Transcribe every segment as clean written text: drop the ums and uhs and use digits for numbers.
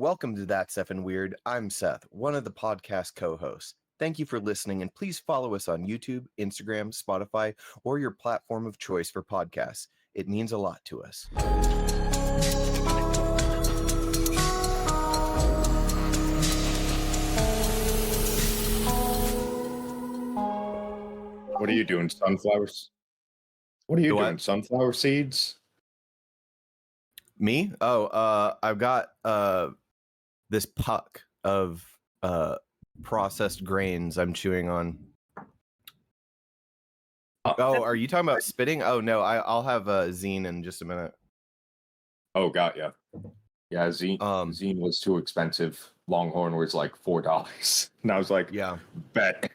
Welcome to That's Effin' Weird. I'm Seth, one of the podcast co-hosts. Thank you for listening, and please follow us on YouTube, Instagram, Spotify, or your platform of choice for podcasts. It means a lot to us. What are you doing, sunflowers? What are you doing, sunflower seeds? Me? I've got this puck of processed grains I'm chewing on. Oh, are you talking about spitting? Oh no, I'll have zine in just a minute. Oh, got ya. Yeah, zine was too expensive. Longhorn was like $4, and I was like, yeah, bet.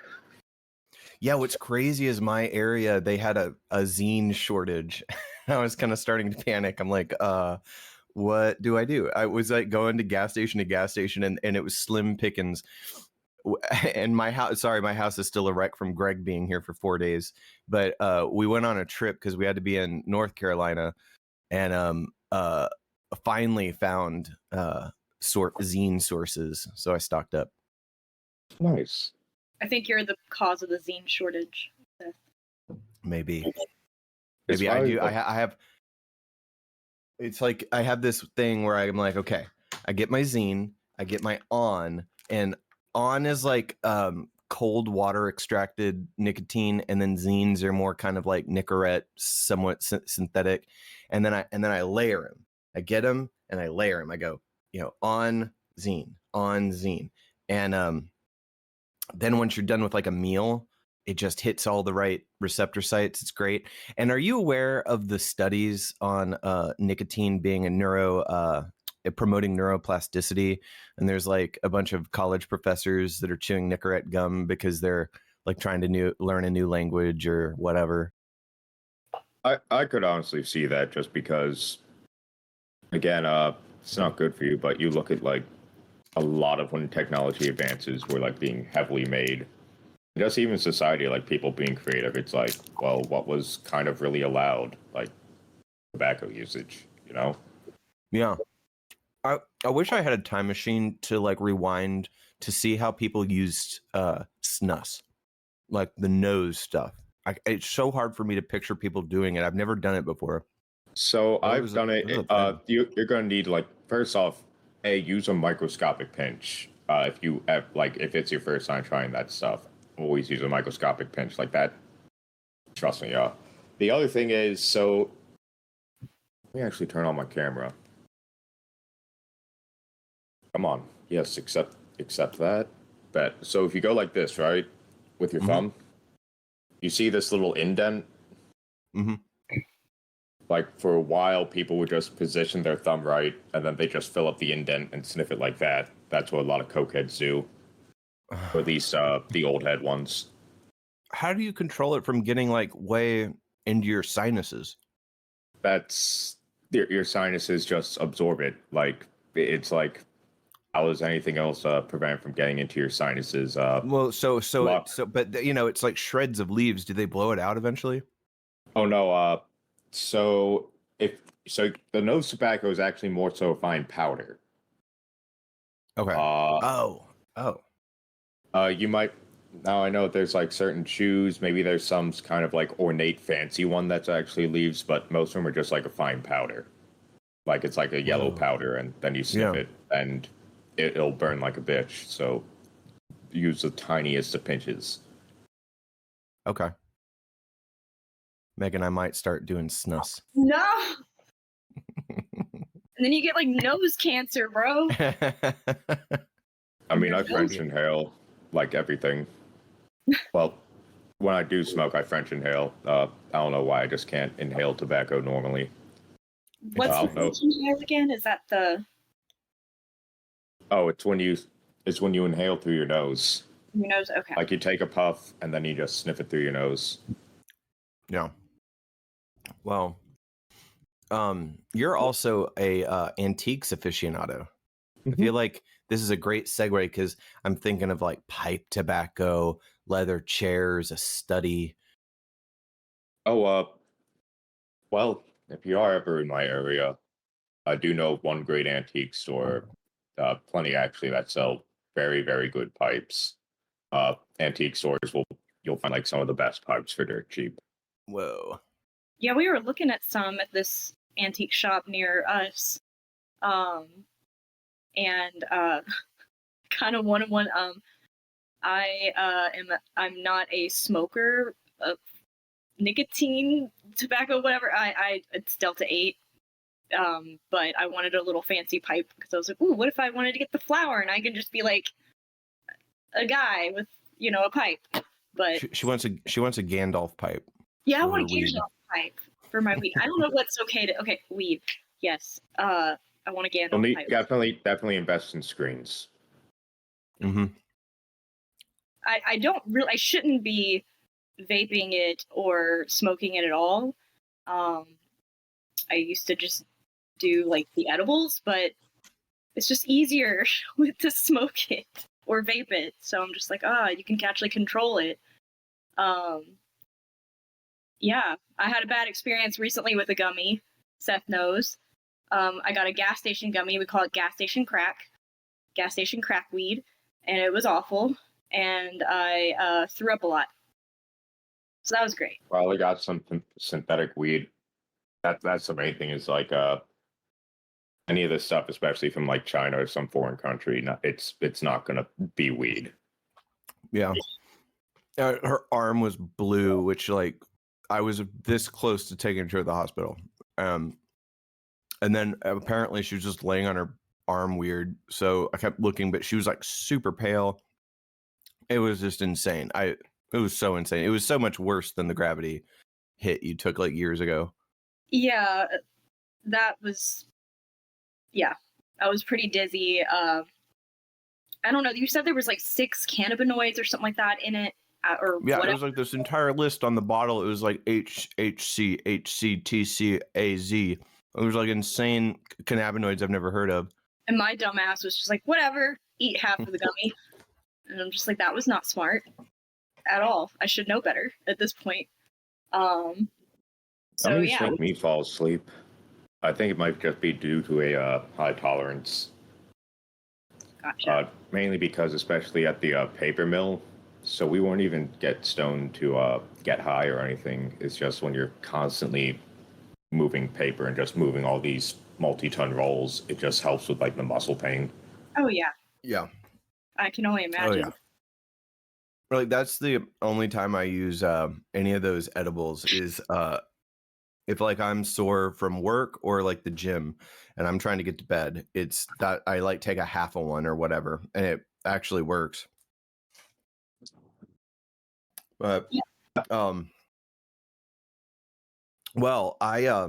Yeah, what's crazy is my area, they had a zine shortage. I was kind of starting to panic. I'm like, what do I do? I was like going to gas station, and it was slim pickings. And my house is still a wreck from Greg being here for 4 days. But we went on a trip because we had to be in North Carolina, and finally found zine sources. So I stocked up. Nice. I think you're the cause of the zine shortage. Maybe I do. I have. It's like I have this thing where I'm like, okay, I get my zine, I get my on, and on is like cold water extracted nicotine, and then zines are more kind of like Nicorette, somewhat synthetic, and then I layer them. I get them and I layer them. I go, on zine, and then once you're done with like a meal, it just hits all the right receptor sites. It's great. And are you aware of the studies on nicotine being promoting neuroplasticity? And there's like a bunch of college professors that are chewing Nicorette gum because they're like trying to learn a new language or whatever. I could honestly see that, just because, again, it's not good for you, but you look at like a lot of when technology advances were like being heavily made. Just even society, like people being creative, it's like, well, what was kind of really allowed, like tobacco usage, Yeah. I wish I had a time machine to like rewind to see how people used snus, like the nose stuff. It's so hard for me to picture people doing it. I've never done it before. So I've done it. You're going to need, like, first off, use a microscopic pinch. If it's your first time trying that stuff, always use a microscopic pinch like that. Trust me, yeah. The other thing is, so let me actually turn on my camera. Come on. Yes, accept that. Bet. So if you go like this, right, with your thumb, you see this little indent? Mm-hmm. Like, for a while, people would just position their thumb right, and then they just fill up the indent and sniff it like that. That's what a lot of cokeheads do. Or at least the old head ones. How do you control it from getting like way into your sinuses? That's your sinuses just absorb it. Like, it's like, how does anything else prevent from getting into your sinuses? Well, but it's like shreds of leaves. Do they blow it out eventually? Oh no. So the nose tobacco is actually more so fine powder. Okay. You might, now I know there's like certain chews, maybe there's some kind of like ornate fancy one that's actually leaves, but most of them are just like a fine powder. Like it's like a yellow powder, and then you sniff it and it'll burn like a bitch. So use the tiniest of pinches. Okay. Megan, I might start doing snus. No. And then you get like nose cancer, bro. I mean, I French inhale like everything. Well, when I do smoke, I French inhale. I don't know why, I just can't inhale tobacco normally. What's the French inhale again? Is that the? Oh, it's when you inhale through your nose. Your nose, okay. Like you take a puff and then you just sniff it through your nose. Yeah. Well, you're also a antiques aficionado. I feel like this is a great segue because I'm thinking of like pipe tobacco, leather chairs, a study. Oh, well, if you are ever in my area, I do know one great antique store. plenty actually that sell very, very good pipes. Antique stores you'll find like some of the best pipes for dirt cheap. Whoa. Yeah, we were looking at some at this antique shop near us. And kind of one. I'm not a smoker of nicotine, tobacco, whatever. It's Delta 8. But I wanted a little fancy pipe because I was like, ooh, what if I wanted to get the flower and I can just be like a guy with, a pipe. But she wants a Gandalf pipe. Yeah, I want a Gandalf pipe for my weed. I don't know what's okay to weed. Yes. I want a Gandalf pipe. Definitely invest in screens. Mm-hmm. I shouldn't be vaping it or smoking it at all. I used to just do like the edibles, but it's just easier to smoke it or vape it. So I'm just like, you can actually control it. Yeah, I had a bad experience recently with a gummy. Seth knows. I got a gas station gummy. We call it gas station crack weed, and it was awful. And I threw up a lot. So that was great. Probably got some synthetic weed. That's the main thing. Is like any of this stuff, especially from like China or some foreign country. It's not gonna be weed. Yeah. Her arm was blue, which like I was this close to taking her to the hospital. And then apparently she was just laying on her arm weird. So I kept looking, but she was like super pale. It was just insane. It was so insane. It was so much worse than the gravity hit you took like years ago. Yeah, I was pretty dizzy. I don't know. You said there was like 6 cannabinoids or something like that in it. Or yeah, whatever. It was like this entire list on the bottle. It was like HC, HC, TC, AZ. It was like insane cannabinoids I've never heard of. And my dumb ass was just like, whatever, eat half of the gummy. And I'm just like, that was not smart at all. I should know better at this point. So yeah. Make me fall asleep. I think it might just be due to a high tolerance. Gotcha. Mainly because, especially at the paper mill, so we won't even get stoned to get high or anything. It's just when you're constantly moving paper and just moving all these multi-ton rolls, it just helps with like the muscle pain. Oh yeah. Yeah. I can only imagine. Oh yeah. Like that's the only time I use any of those edibles is if like I'm sore from work or like the gym and I'm trying to get to bed. It's that I like take a half of one or whatever, and it actually works. But well, I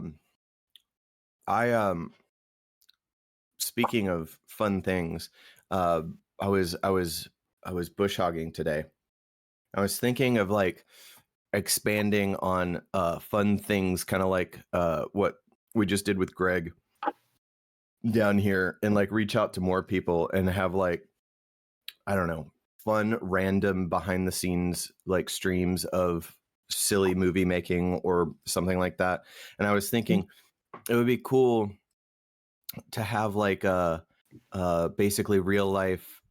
speaking of fun things, I was bush hogging today. I was thinking of like expanding on fun things, kind of like what we just did with Greg down here, and like reach out to more people and have like, I don't know, fun random behind the scenes like streams of silly movie making or something like that. And I was thinking it would be cool to have like a basically real life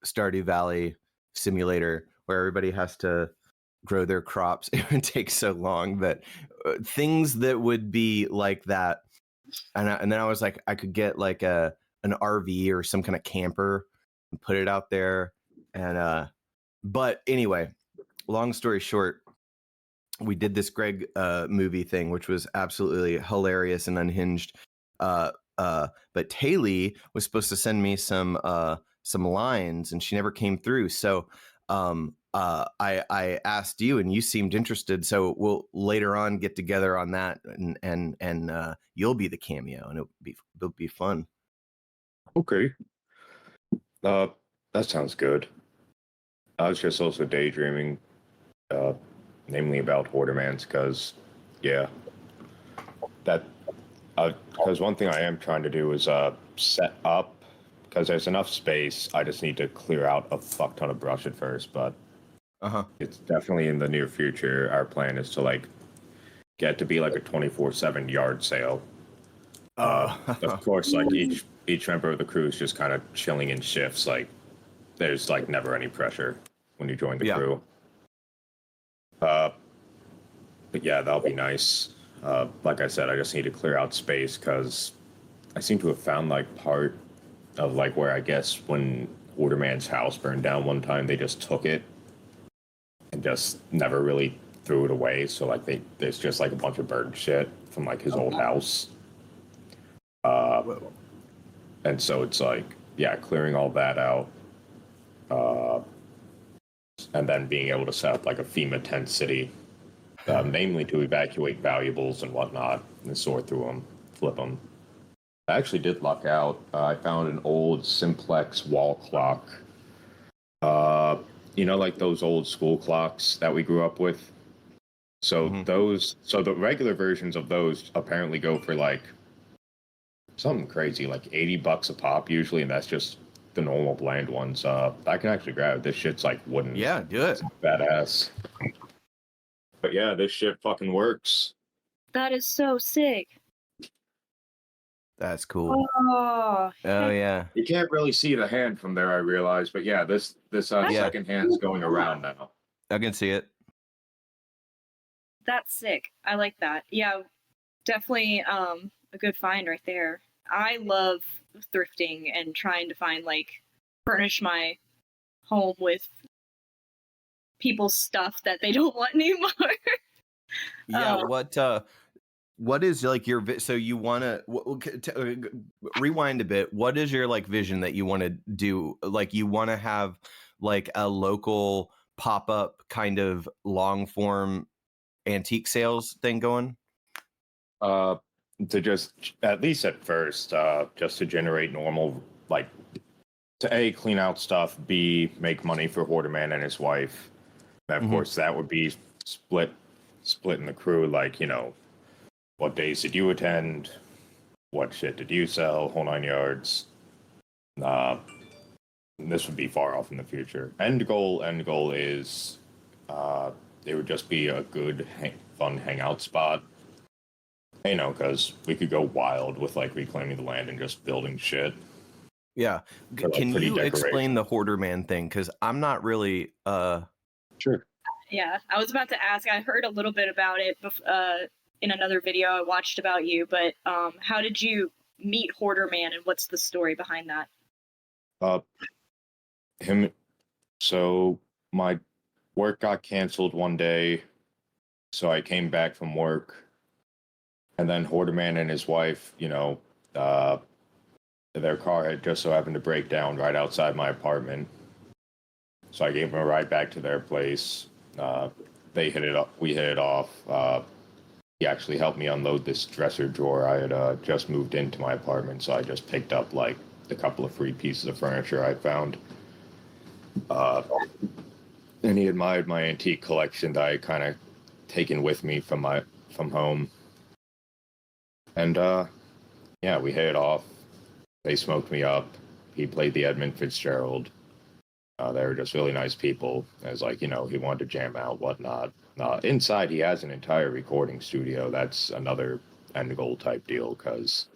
Stardew Valley simulator where everybody has to grow their crops. It would take so long, that things that would be like that. And then I was like, I could get like an RV or some kind of camper and put it out there. And but anyway, long story short, we did this Greg movie thing, which was absolutely hilarious and unhinged. But Taylor was supposed to send me some lines, and she never came through. So I asked you, and you seemed interested. So we'll later on get together on that, and you'll be the cameo, and it'll be fun. Okay. That sounds good. I was just also daydreaming, namely about Hordermans, because, yeah, because one thing I am trying to do is set up, because there's enough space. I just need to clear out a fuck ton of brush at first, but it's definitely in the near future. Our plan is to like get to be like a 24/7 yard sale. Of course, like each member of the crew is just kind of chilling in shifts. Like, there's like never any pressure when you join the crew. But yeah, that'll be nice. Like I said, I just need to clear out space because I seem to have found like part of like where I guess when Orderman's house burned down one time, they just took it and just never really threw it away. So like there's just like a bunch of bird shit from like his old house. And so it's like, yeah, clearing all that out. And then being able to set up like a FEMA tent city, namely to evacuate valuables and whatnot and sort through them, flip them. I actually did luck out. I found an old simplex wall clock. You know, like those old school clocks that we grew up with. So the regular versions of those apparently go for like something crazy, like $80 a pop usually, and that's just the normal bland ones. I can actually grab it. This shit's like wooden. Yeah, do it. Badass. But yeah, this shit fucking works. That is so sick. That's cool. Oh yeah. You can't really see the hand from there, I realize, but yeah, this second hand is going around now. I can see it. That's sick. I like that. Yeah, definitely a good find right there. I love thrifting and trying to find furnish my home with people's stuff that they don't want anymore. Yeah, what is like your so you want to rewind a bit? What is your vision that you want to do? Like you want to have like a local pop-up kind of long form antique sales thing going? To just, at least at first, just to generate normal, to A, clean out stuff, B, make money for Horderman and his wife. And of course, that would be split in the crew, what days did you attend? What shit did you sell? Whole 9 yards. This would be far off in the future. End goal is it would just be a good, fun hangout spot. Because we could go wild with reclaiming the land and just building shit. Yeah. Can you explain the Horderman thing? Because I'm not really. Sure. Yeah, I was about to ask. I heard a little bit about it in another video I watched about you, but how did you meet Horderman and what's the story behind that? So my work got canceled one day, so I came back from work, and then Horderman and his wife, their car had just so happened to break down right outside my apartment. So I gave them a ride back to their place. They hit it up. We hit it off. He actually helped me unload this dresser drawer. I had just moved into my apartment, so I just picked up a couple of free pieces of furniture I found. And he admired my antique collection that I kind of taken with me from home. And yeah, we hit it off. They smoked me up. He played the Edmund Fitzgerald. They were just really nice people. It was he wanted to jam out, whatnot. Inside, he has an entire recording studio. That's another end goal type deal, because,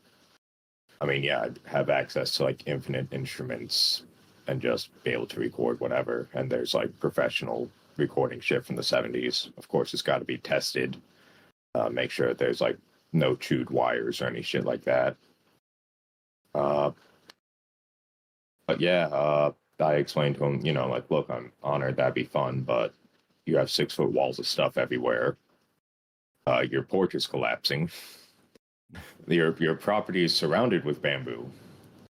yeah, I'd have access to, infinite instruments and just be able to record whatever. And there's, professional recording shit from the 70s. Of course, it's got to be tested. Make sure that there's, no chewed wires or any shit like that. But, yeah, I explained to him, look, I'm honored, that'd be fun, but you have 6-foot walls of stuff everywhere. Your porch is collapsing. Your property is surrounded with bamboo.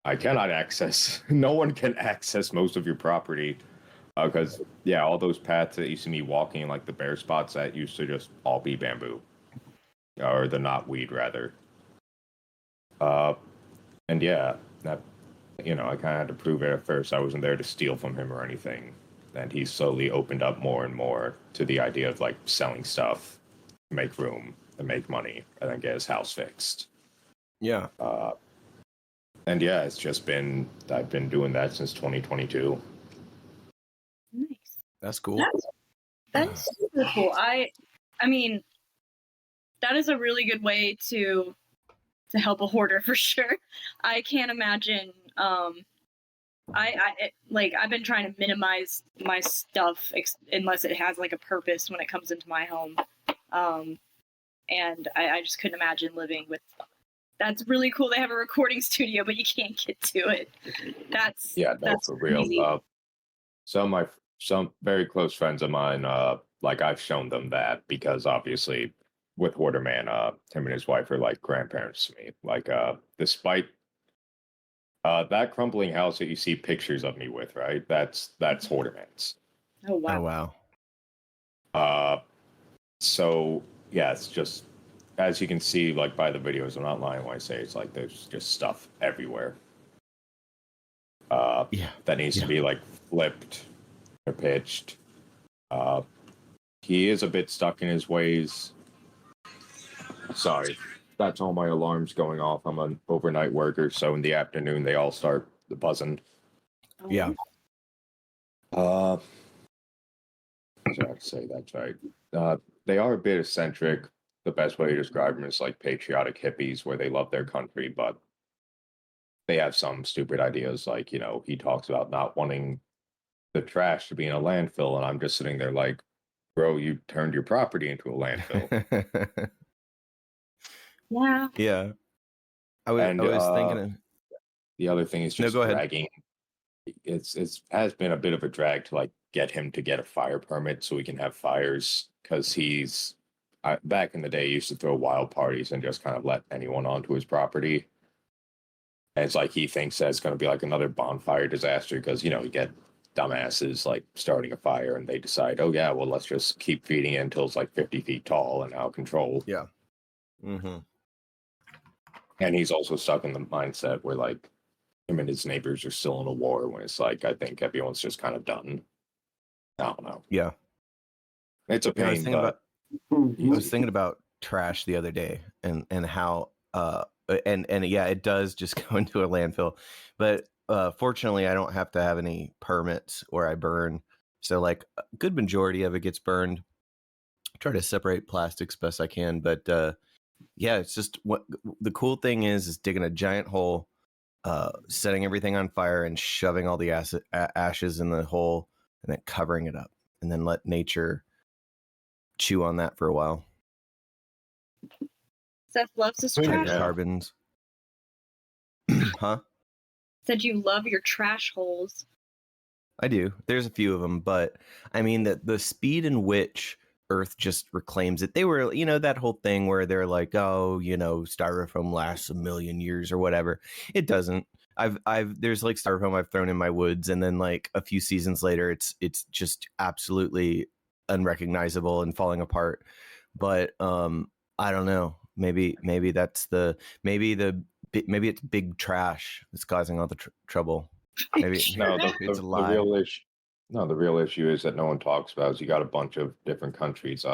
I cannot access, no one can access most of your property. Because, yeah, all those paths that you see me walking, the bare spots, that used to just all be bamboo. Or the knotweed, rather. And yeah, that, I kind of had to prove it at first. I wasn't there to steal from him or anything. And he slowly opened up more and more to the idea of selling stuff, make room, and make money, and then get his house fixed. Yeah. And yeah, it's just been, I've been doing that since 2022. Nice. That's cool. That's super cool. I mean, that is a really good way to to help a hoarder for sure. I can't imagine. I've been trying to minimize my stuff unless it has like a purpose when it comes into my home. And I just couldn't imagine living with. That's really cool. They have a recording studio, but you can't get to it. That's for real. Some very close friends of mine, like I've shown them that because obviously with Hoarder Man, him and his wife are like grandparents to me. Like, despite that crumbling house that you see pictures of me with, right? That's Hoarder Man's. Oh wow. Oh wow. So yeah, it's just as you can see, like by the videos, I'm not lying when I say it's like there's just stuff everywhere. That needs to be like flipped or pitched. He is a bit stuck in his ways. Sorry, that's all my alarms going off. I'm an overnight worker, so in the afternoon they all start buzzing. Yeah. So I'd say that's right. They are a bit eccentric. The best way to describe them is like patriotic hippies, where they love their country, but they have some stupid ideas. Like, you know, he talks about not wanting the trash to be in a landfill, and I'm just sitting there like, bro, you turned your property into a landfill. Yeah. Yeah. I was thinking. The other thing is just go ahead. dragging. It's has been a bit of a drag to like get him to get a fire permit so we can have fires, because he's back in the day he used to throw wild parties and just kind of let anyone onto his property. And it's like he thinks that it's going to be like another bonfire disaster because, you know, you get dumbasses like starting a fire and they decide, oh yeah, well, let's just keep feeding it until it's like 50 feet tall and out of control. Yeah. Mm-hmm. And he's also stuck in the mindset where like him and his neighbors are still in a war, when it's like I think everyone's just kind of done. I don't know. Yeah. It's a pain. I was thinking about trash the other day and how and yeah, it does just go into a landfill, but fortunately I don't have to have any permits where I burn, so like a good majority of it gets burned. I try to separate plastics best I can, but yeah, it's just what the cool thing is digging a giant hole, setting everything on fire and shoving all the ashes in the hole and then covering it up and then let nature chew on that for a while. Seth loves his trash. Carbons. Huh? Said you love your trash holes. I do. There's a few of them, but I mean the speed in which Earth just reclaims it. They were, you know, that whole thing where they're like, oh, you know, styrofoam lasts 1,000,000 years or whatever. It doesn't. There's like styrofoam I've thrown in my woods, and then like a few seasons later, it's just absolutely unrecognizable and falling apart. But I don't know. Maybe it's big trash that's causing all the trouble. Maybe the real issue is that no one talks about is you got a bunch of different countries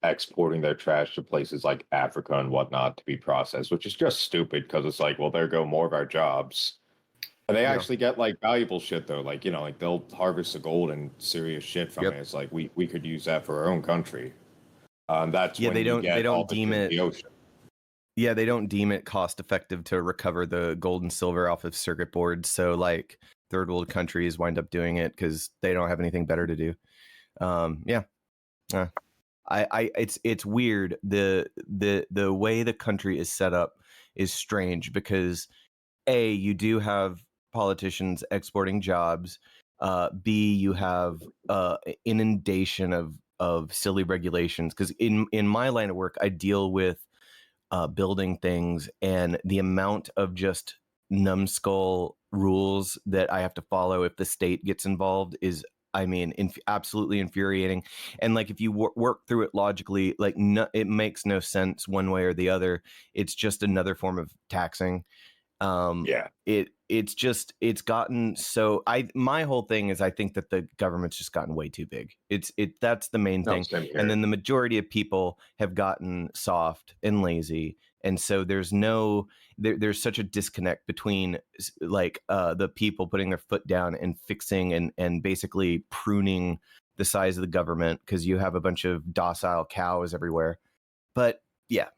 exporting their trash to places like Africa and whatnot to be processed, which is just stupid because it's like, well, there go more of our jobs. And they actually get like valuable shit though, like, you know, like they'll harvest the gold and serious shit from it. It's like we could use that for our own country. That's when they don't deem it the ocean. Yeah, they don't deem it cost effective to recover the gold and silver off of circuit boards. So like third world countries wind up doing it because they don't have anything better to do. It's weird. The way the country is set up is strange because A, you do have politicians exporting jobs. B, you have inundation of silly regulations, because in my line of work I deal with building things, and the amount of just numbskull rules that I have to follow if the state gets involved is, I mean, absolutely infuriating. And like if you work through it logically, like it makes no sense one way or the other. It's just another form of taxing. It's gotten so my whole thing is I think that the government's just gotten way too big. That's the main thing. And then the majority of people have gotten soft and lazy. And so there's such a disconnect between like the people putting their foot down and fixing and basically pruning the size of the government, because you have a bunch of docile cows everywhere. But yeah.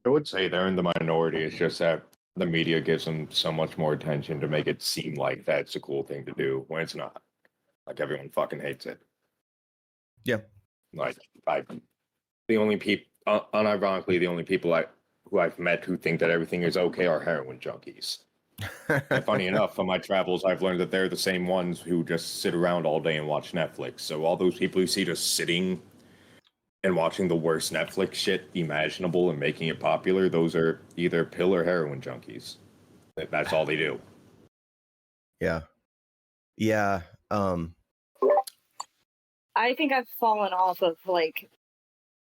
I would say they're in the minority. It's just that the media gives them so much more attention to make it seem like that's a cool thing to do when it's not. Like everyone fucking hates it. Yeah. Like the only people, unironically, the only people who I've met who think that everything is okay are heroin junkies. And funny enough, on my travels, I've learned that they're the same ones who just sit around all day and watch Netflix. So all those people you see just sitting and watching the worst Netflix shit imaginable and making it popular, those are either pill or heroin junkies. That's all they do. Yeah. Yeah. I think I've fallen off of, like,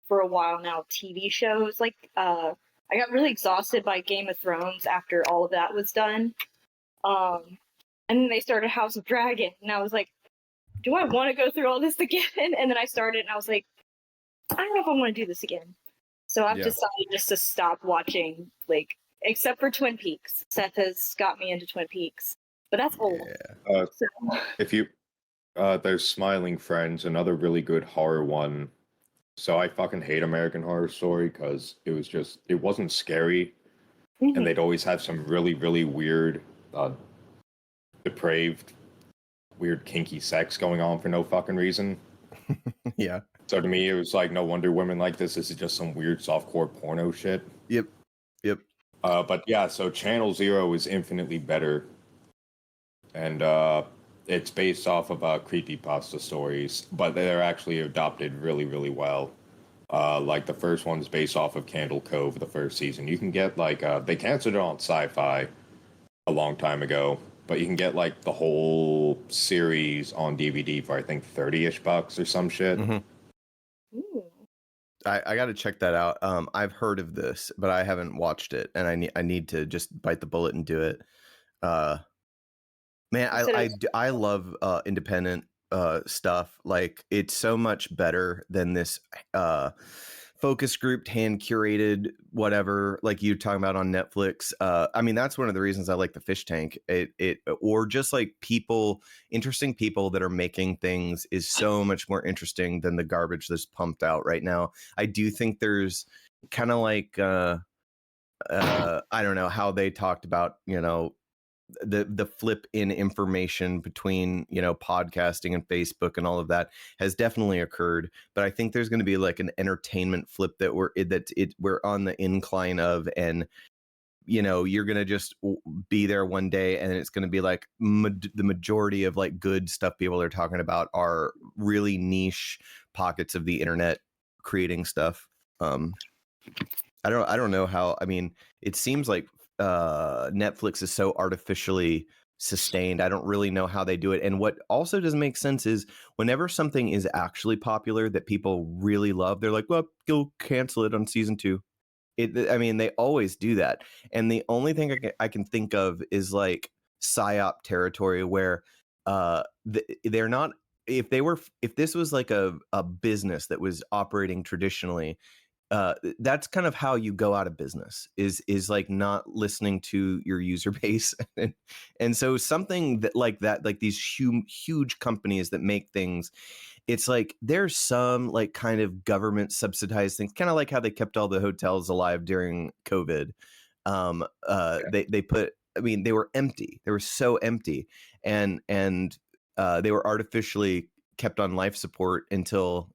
for a while now, TV shows. Like, I got really exhausted by Game of Thrones after all of that was done. And then they started House of Dragon, and I was like, do I want to go through all this again? And then I started, and I was like, I don't know if I want to do this again. So I've decided just to stop watching, like, except for Twin Peaks. Seth has got me into Twin Peaks, but that's old. Yeah. So, If you, there's Smiling Friends, another really good horror one. So I fucking hate American Horror Story because it wasn't scary, and they'd always have some really, really weird, depraved, weird kinky sex going on for no fucking reason. Yeah. So to me, it was like, no wonder women like this. This is just some weird softcore porno shit. Yep. But yeah, so Channel Zero is infinitely better, and it's based off of creepypasta stories, but they're actually adopted really, really well. Like the first one's based off of Candle Cove, the first season. You can get like they canceled it on Sci-Fi a long time ago, but you can get like the whole series on DVD for I think $30-ish or some shit. Mm-hmm. ooh. I got to check that out. I've heard of this, but I haven't watched it, and I need to just bite the bullet and do it. Man, I love independent stuff. Like, it's so much better than this focus grouped, hand curated whatever, like you're talking about on Netflix. I mean, that's one of the reasons I like the Fishtank. It or just like interesting people that are making things is so much more interesting than the garbage that's pumped out right now. I do think there's kind of like I don't know how they talked about, the flip in information between, podcasting and Facebook and all of that has definitely occurred, but I think there's going to be like an entertainment flip that we're on the incline of, and you're going to just be there one day and it's going to be like the majority of like good stuff people are talking about are really niche pockets of the internet creating stuff. I don't know how. I mean, it seems like Netflix is so artificially sustained. I don't really know how they do it. And what also doesn't make sense is whenever something is actually popular that people really love, they're like, well, go cancel it on season 2. I mean, they always do that. And the only thing I can think of is like PSYOP territory where they're not, if this was like a business that was operating traditionally, that's kind of how you go out of business is like not listening to your user base. And so something that like these huge companies that make things, it's like there's some like kind of government subsidized things, kind of like how they kept all the hotels alive during COVID. They put, I mean, they were empty. They were so empty, and they were artificially kept on life support until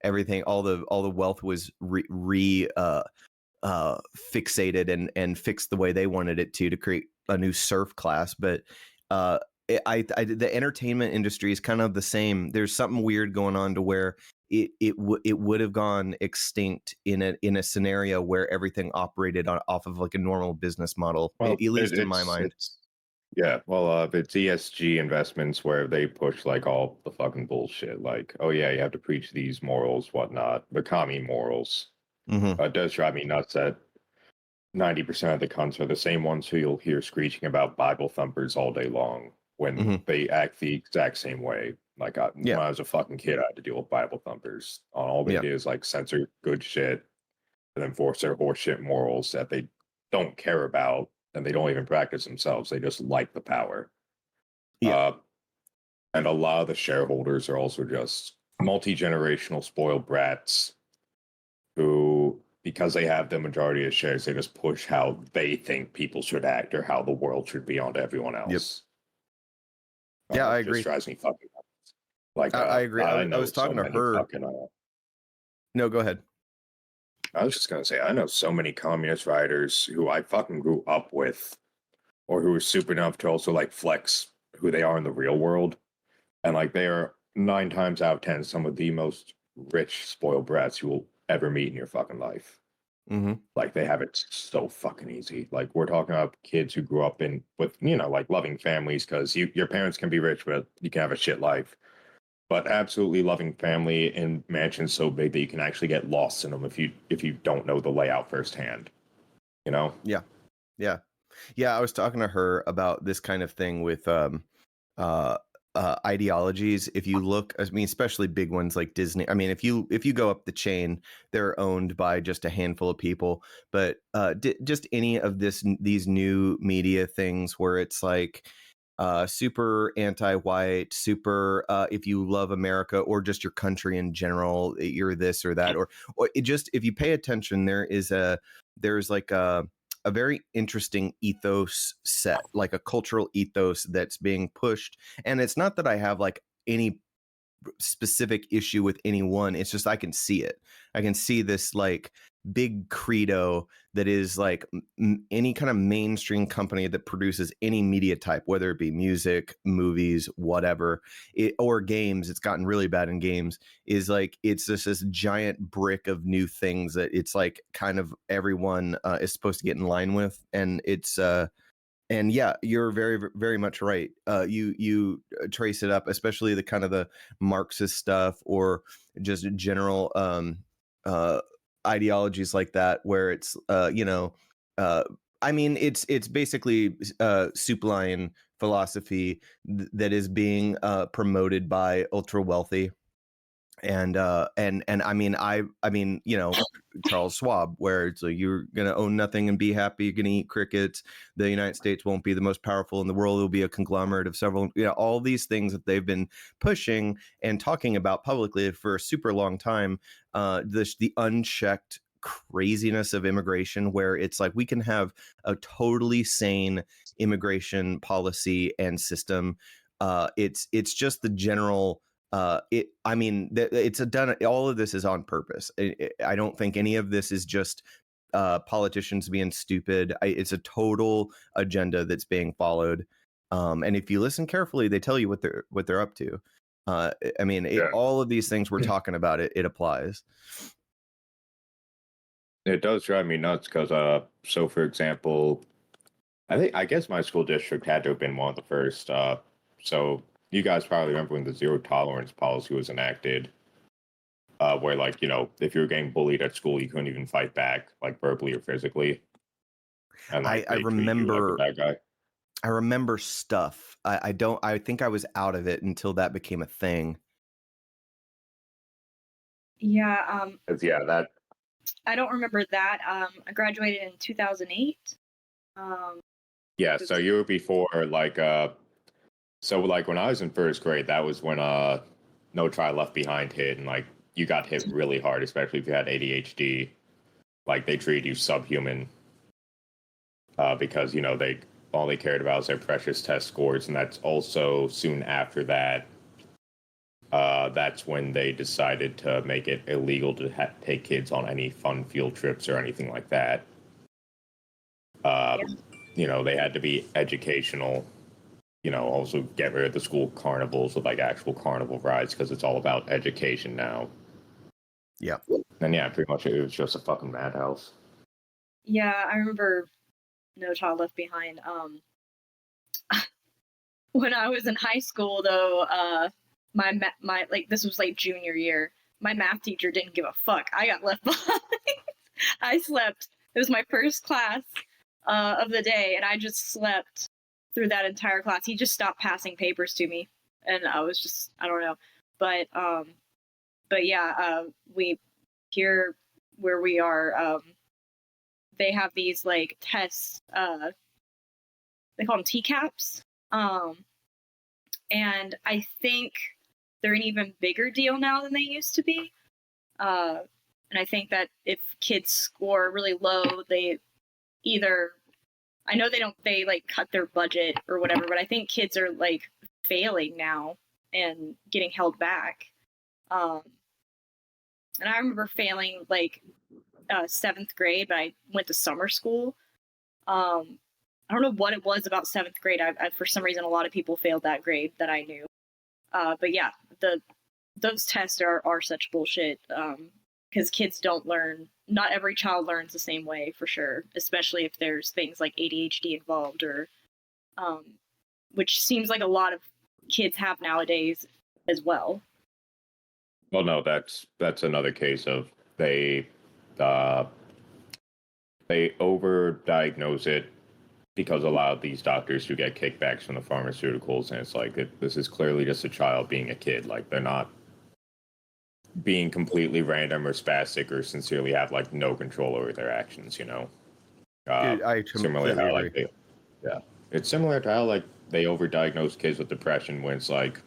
everything, all the wealth was fixated and fixed the way they wanted it to create a new surf class. But the entertainment industry is kind of the same. There's something weird going on to where it would have gone extinct in a scenario where everything operated off of like a normal business model, at least in my mind. Yeah, well, it's ESG investments where they push like all the fucking bullshit, like, oh yeah, you have to preach these morals, whatnot, the commie morals. Mm-hmm. It does drive me nuts that 90% of the cunts are the same ones who you'll hear screeching about Bible thumpers all day long when they act the exact same way. Like when I was a fucking kid, I had to deal with Bible thumpers. All they do is like censor good shit and enforce their horseshit morals that they don't care about. And they don't even practice themselves. They just like the power. And a lot of the shareholders are also just multi-generational spoiled brats who, because they have the majority of shares, they just push how they think people should act or how the world should be onto everyone else. Yep. Yeah, I agree. Just drives me fucking nuts. Like, I agree. I know was talking so to many her. fucking, No, go ahead. I was just gonna say, I know so many communist writers who I fucking grew up with, or who are super enough to also like flex who they are in the real world, and like they are 9 times out of 10 some of the most rich, spoiled brats you will ever meet in your fucking life. Mm-hmm. Like they have it so fucking easy. Like we're talking about kids who grew up with like loving families, because your parents can be rich, but you can have a shit life. But absolutely loving family in mansions so big that you can actually get lost in them if you don't know the layout firsthand. You know? Yeah. I was talking to her about this kind of thing with ideologies. If you look, I mean, especially big ones like Disney. I mean, if you go up the chain, they're owned by just a handful of people. But just any of these new media things where it's like super anti-white, super if you love America or just your country in general, you're this or that, or it just, if you pay attention, there's like a very interesting ethos set, like a cultural ethos that's being pushed. And it's not that I have like any specific issue with anyone. It's just I can see it. I can see this like big credo that is like any kind of mainstream company that produces any media type, whether it be music, movies, whatever, or games. It's gotten really bad in games. Is like it's just this giant brick of new things that it's like kind of everyone is supposed to get in line with, and it's and yeah, you're very, very much right. You trace it up, especially the kind of the Marxist stuff or just general ideologies like that, where it's I mean, it's basically soup line philosophy that is being promoted by ultra wealthy. And I mean, Charles Schwab, where it's like you're gonna own nothing and be happy, you're gonna eat crickets. The United States won't be the most powerful in the world. It'll be a conglomerate of several, all these things that they've been pushing and talking about publicly for a super long time. The unchecked craziness of immigration, where it's like we can have a totally sane immigration policy and system. It's just the general. It's done. All of this is on purpose. I don't think any of this is just politicians being stupid. It's a total agenda that's being followed. And if you listen carefully, they tell you what they're up to. All of these things we're talking about, it applies. It does drive me nuts because, so for example, I guess my school district had to have been one of the first. So you guys probably remember when the zero tolerance policy was enacted, where like, if you were getting bullied at school, you couldn't even fight back, like verbally or physically. And like, I remember like a bad guy. I remember stuff. I think I was out of it until that became a thing. Yeah. That. I don't remember that. I graduated in 2008. Yeah, so you were before like so like when I was in first grade, that was when No Child Left Behind hit, and like you got hit really hard, especially if you had ADHD. Like they treated you subhuman because all they cared about was their precious test scores, and that's also soon after that. That's when they decided to make it illegal to take kids on any fun field trips or anything like that. They had to be educational. Also get rid of the school carnivals with like actual carnival rides, because it's all about education now. Yeah. And yeah, pretty much it was just a fucking madhouse. Yeah, I remember No Child Left Behind. When I was in high school, though, my like this was like junior year. My math teacher didn't give a fuck. I got left behind. I slept. It was my first class of the day, and I just slept through that entire class. He just stopped passing papers to me, and I was just, I don't know. But yeah, we here where we are, they have these like tests. They call them TCAPs. And I think they're an even bigger deal now than they used to be. And I think that if kids score really low, they either, I know they like cut their budget or whatever, but I think kids are like failing now and getting held back. And I remember failing like 7th grade, but I went to summer school. I don't know what it was about 7th grade. I for some reason, a lot of people failed that grade that I knew. But yeah, those tests are such bullshit. Because kids don't learn. Not every child learns the same way, for sure. Especially if there's things like ADHD involved, or which seems like a lot of kids have nowadays as well. Well, no, that's another case of they overdiagnose it because a lot of these doctors do get kickbacks from the pharmaceuticals, and it's like this is clearly just a child being a kid. Like, they're not being completely random or spastic or sincerely have like no control over their actions, you know. Dude, I similar to how agree. it's similar to how like they overdiagnose kids with depression when it's like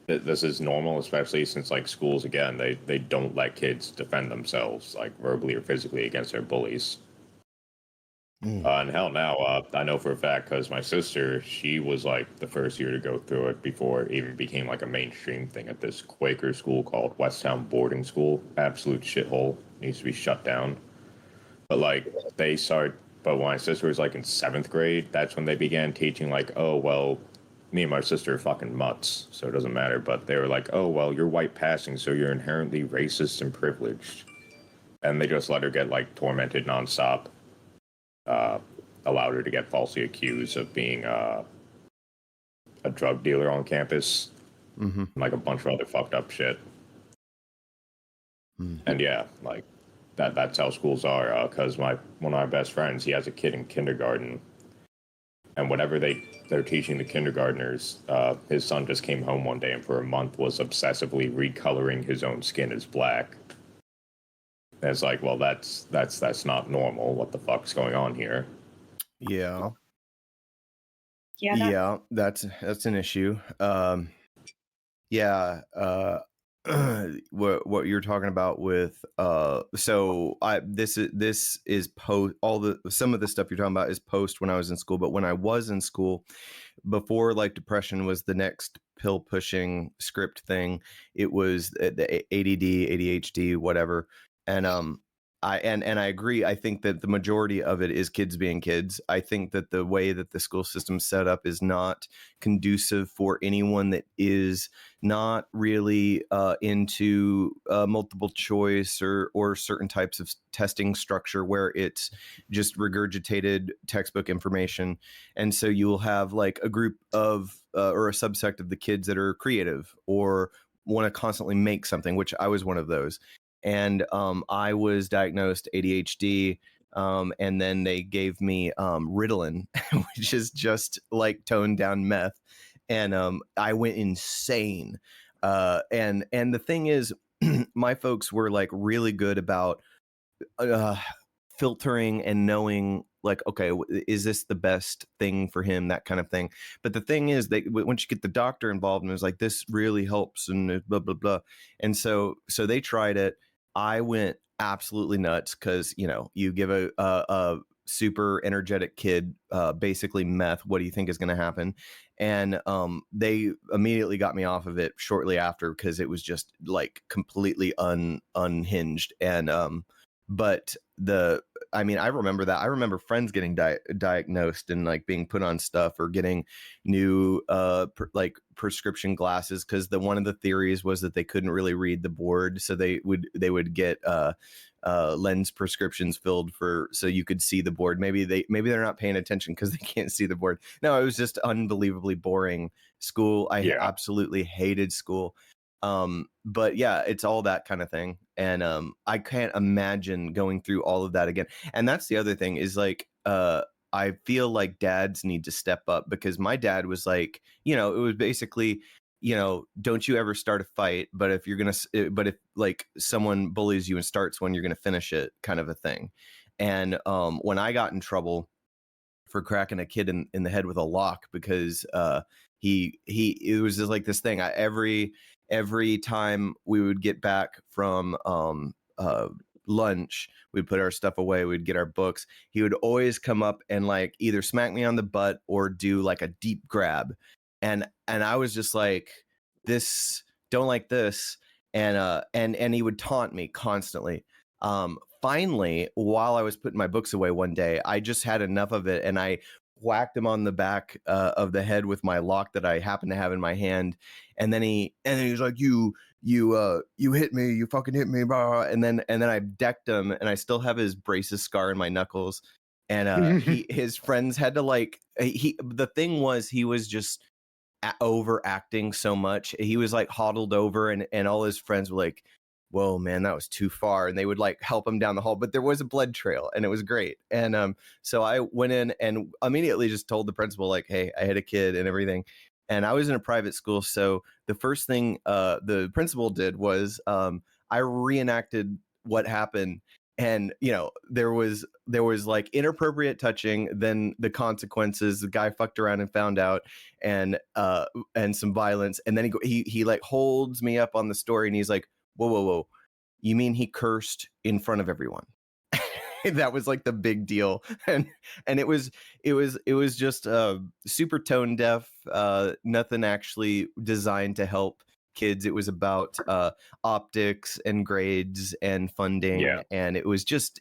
this is normal, especially since like schools, again, they don't let kids defend themselves like verbally or physically against their bullies. And hell, now I know for a fact because my sister, she was like the first year to go through it before it even became like a mainstream thing at this Quaker school called Westtown Boarding School. Absolute shithole. Needs to be shut down. But like but when my sister was like in 7th grade, that's when they began teaching like, oh, well, me and my sister are fucking mutts, so it doesn't matter. But they were like, oh, well, you're white passing, so you're inherently racist and privileged. And they just let her get like tormented nonstop. Allowed her to get falsely accused of being a drug dealer on campus, like a bunch of other fucked up shit. And yeah, like that's how schools are. Because one of my best friends, he has a kid in kindergarten, and whatever they're teaching the kindergartners, his son just came home one day and for a month was obsessively recoloring his own skin as black. And it's like, well, that's not normal. What the fuck's going on here? Yeah. Yeah, that's an issue. What you're talking about with so this is post some of the stuff you're talking about is post when I was in school, but when I was in school, before like depression was the next pill pushing script thing, it was the ADD, ADHD, whatever. And I agree. I think that the majority of it is kids being kids. I think that the way that the school system's set up is not conducive for anyone that is not really into multiple choice or certain types of testing structure where it's just regurgitated textbook information. And so you'll have like a group of or a subsect of the kids that are creative or want to constantly make something, which I was one of those. And I was diagnosed ADHD, and then they gave me Ritalin, which is just like toned down meth, and I went insane. And the thing is, my folks were like really good about filtering and knowing like, okay, is this the best thing for him, that kind of thing. But the thing is, once you get the doctor involved and it was like, this really helps and blah blah blah, and so they tried it. I went absolutely nuts because, you know, you give a super energetic kid basically meth. What do you think is going to happen? And they immediately got me off of it shortly after because it was just like completely unhinged. And but I remember that. I remember friends getting diagnosed and like being put on stuff or getting new prescription glasses because one of the theories was that they couldn't really read the board, so they would get lens prescriptions filled so you could see the board. Maybe they're not paying attention because they can't see the board. No, it was just unbelievably boring school. I absolutely hated school. But yeah, it's all that kind of thing. And I can't imagine going through all of that again. And that's the other thing is like, I feel like dads need to step up because my dad was like, you know, it was basically, you know, don't you ever start a fight, but if like someone bullies you and starts one, you're going to finish it, kind of a thing. And when I got in trouble for cracking a kid in the head with a lock because it was just like this thing. Every time we would get back from lunch, we'd put our stuff away, we'd get our books. He would always come up and like either smack me on the butt or do like a deep grab. And I was just like, this, don't like this. And he would taunt me constantly. Finally, while I was putting my books away one day, I just had enough of it, and I whacked him on the back of the head with my lock that I happened to have in my hand. And then he was like, you hit me, you fucking hit me, blah, blah. And then I decked him, and I still have his braces scar in my knuckles. And his friends had to like, the thing was, he was just overacting so much. He was like huddled over, and all his friends were like, whoa, man, that was too far. And they would like help him down the hall, but there was a blood trail, and it was great. And so I went in and immediately just told the principal, like, hey, I had a kid and everything. And I was in a private school. So the first thing the principal did was I reenacted what happened. And, you know, there was like inappropriate touching, then the consequences, the guy fucked around and found out, and some violence. And then he like holds me up on the story, and he's like, whoa, you mean he cursed in front of everyone? That was like the big deal. And it was just super tone deaf, nothing actually designed to help kids. It was about optics and grades and funding. Yeah. And it was just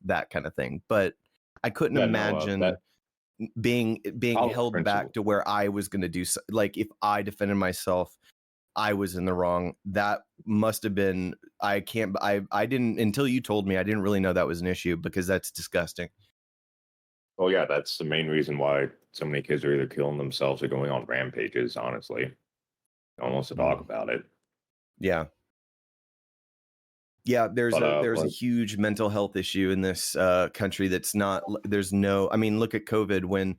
that kind of thing. But I couldn't imagine being held back to where I was going to do like, if I defended myself, I was in the wrong. That must have been, I didn't, until you told me, I didn't really know that was an issue, because that's disgusting. Well, yeah, that's the main reason why so many kids are either killing themselves or going on rampages, honestly. No one wants to talk about it. Yeah. Yeah, there's a huge mental health issue in this country that's not, there's no, I mean, look at COVID, when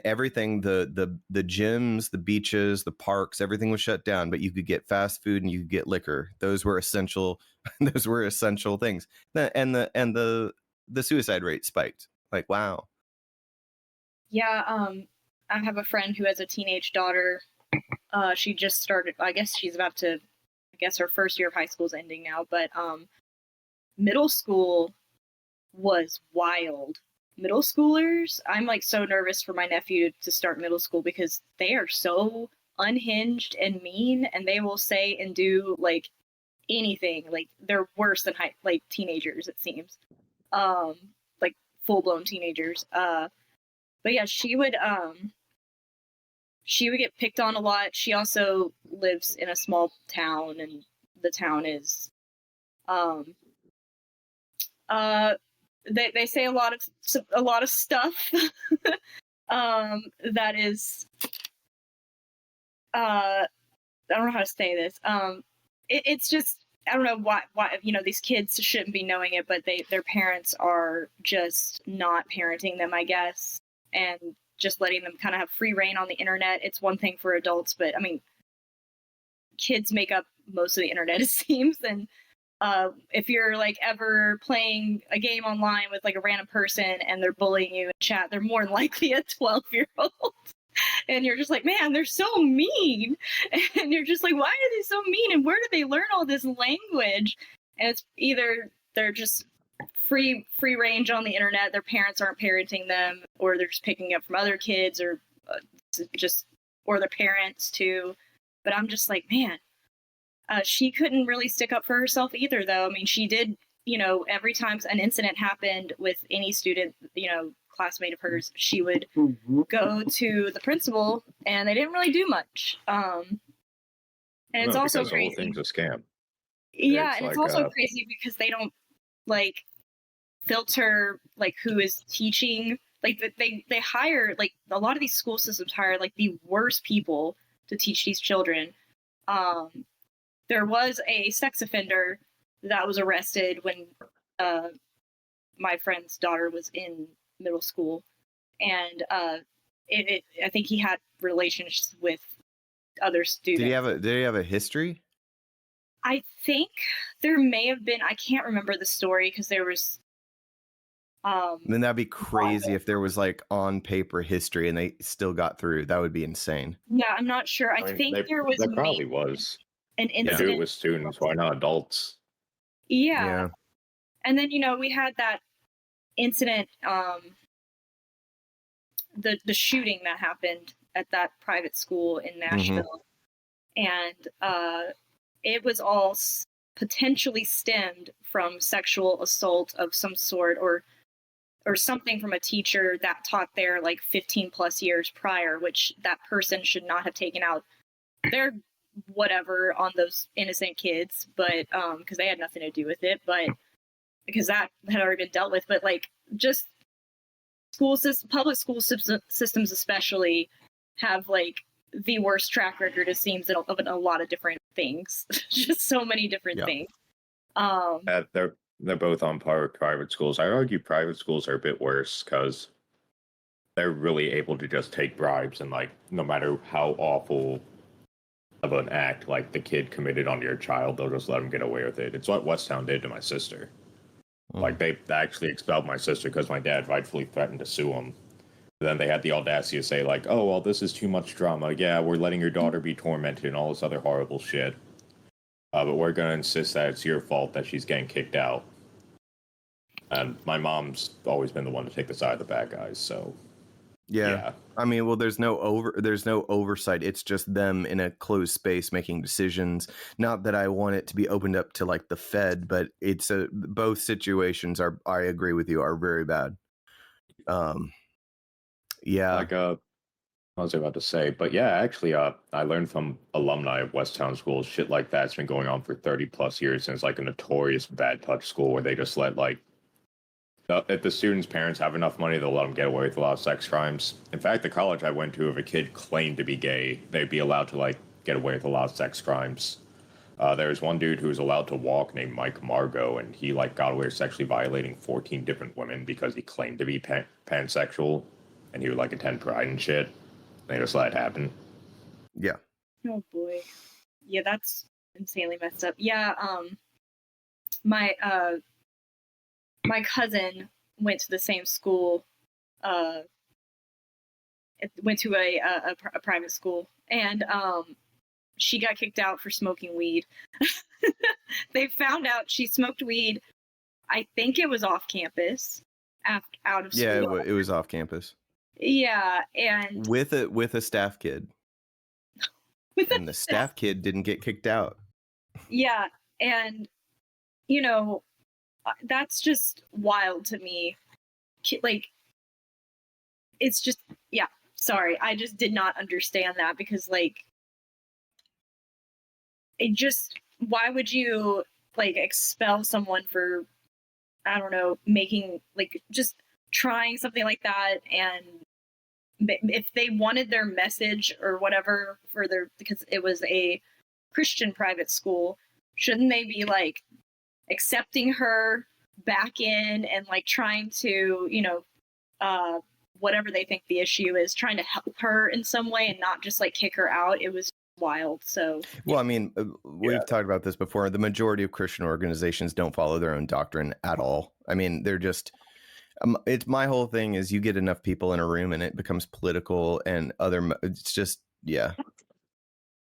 everything, the gyms, the beaches, the parks, everything was shut down, but you could get fast food and you could get liquor. Those were essential things. And the suicide rate spiked. Like, wow. Yeah, I have a friend who has a teenage daughter. She just started, I guess she's about to, her first year of high school is ending now, but middle school was wild. Middle schoolers, I'm like so nervous for my nephew to start middle school, because they are so unhinged and mean, and they will say and do like anything. Like, they're worse than teenagers, it seems. Like full-blown teenagers. But yeah, she would get picked on a lot. She also lives in a small town, and the town is they say a lot of stuff that is I don't know how to say this. It's just, I don't know why these kids shouldn't be knowing it, but their parents are just not parenting them, I guess, and just letting them kind of have free reign on the internet. It's one thing for adults, but I mean, kids make up most of the internet, it seems. And if you're like ever playing a game online with like a random person and they're bullying you in chat, they're more than likely a 12-year-old. And you're just like, man, they're so mean. And you're just like, why are they so mean? And where do they learn all this language? And it's either they're just free range on the internet, their parents aren't parenting them, or they're just picking up from other kids, or or their parents too. But I'm just like, man, she couldn't really stick up for herself either, though. I mean, she did, every time an incident happened with any student, classmate of hers, she would go to the principal, and they didn't really do much. And it's also crazy. The whole thing's a scam. Yeah, and it's also crazy because they don't like filter like who is teaching. Like they hire, like, a lot of these school systems hire like the worst people to teach these children. There was a sex offender that was arrested when my friend's daughter was in middle school, and I think he had relations with other students. Did he have a history? I think there may have been. I can't remember the story because there was. Then that'd be crazy if there was like on paper history and they still got through. That would be insane. Yeah, I'm not sure. I think there was. There probably was. An incident. Yeah, do it with students. Why not adults? Yeah. And then, we had that incident, the shooting that happened at that private school in Nashville. And it was all potentially stemmed from sexual assault of some sort, or something from a teacher that taught there like 15 plus years prior, which that person should not have taken out their whatever on those innocent kids, but because they had nothing to do with it, but because that had already been dealt with. But like, just public school systems especially have like the worst track record, it seems, of a lot of different things. Just so many different things. They're both on par with private schools. I argue private schools are a bit worse because they're really able to just take bribes, and like, no matter how awful of an act like the kid committed on your child, they'll just let him get away with it. It's what Westtown did to my sister. Like, they actually expelled my sister because my dad rightfully threatened to sue him. Then they had the audacity to say, like, oh, well, this is too much drama. Yeah, we're letting your daughter be tormented and all this other horrible shit. But we're going to insist that it's your fault that she's getting kicked out. And my mom's always been the one to take the side of the bad guys, so... Yeah. I mean, well, there's no oversight. It's just them in a closed space making decisions. Not that I want it to be opened up to like the Fed, but it's both situations are, I agree with you, are very bad. Yeah. Like, what was I about to say? But yeah, actually, I learned from alumni of Westtown schools, shit like that's been going on for 30 plus years, and it's like a notorious bad touch school where they just let like, if the students' parents have enough money, they'll let them get away with a lot of sex crimes. In fact, the college I went to, if a kid claimed to be gay, they'd be allowed to like get away with a lot of sex crimes. There was one dude who was allowed to walk named Mike Margot, and he like got away with sexually violating 14 different women because he claimed to be pansexual, and he would like attend Pride and shit. They just let it happen. Yeah. Oh boy. Yeah, that's insanely messed up. Yeah. My cousin went to the same school, went to a private school, and she got kicked out for smoking weed. They found out she smoked weed. I think it was off campus, out of school. Yeah, it was off campus. Yeah, and with a staff kid. And the staff kid didn't get kicked out. Yeah, and that's just wild to me. Like, it's just, yeah, sorry. I just did not understand that, because like, it just, why would you like expel someone for, I don't know, making, like, just trying something like that? And if they wanted their message or whatever for because it was a Christian private school, shouldn't they be like accepting her back in and like trying to, whatever they think the issue is, trying to help her in some way and not just like kick her out? It was wild. So, well, I mean, we've talked about this before. The majority of Christian organizations don't follow their own doctrine at all. I mean, they're just, it's, my whole thing is, you get enough people in a room and it becomes political and it's just, yeah.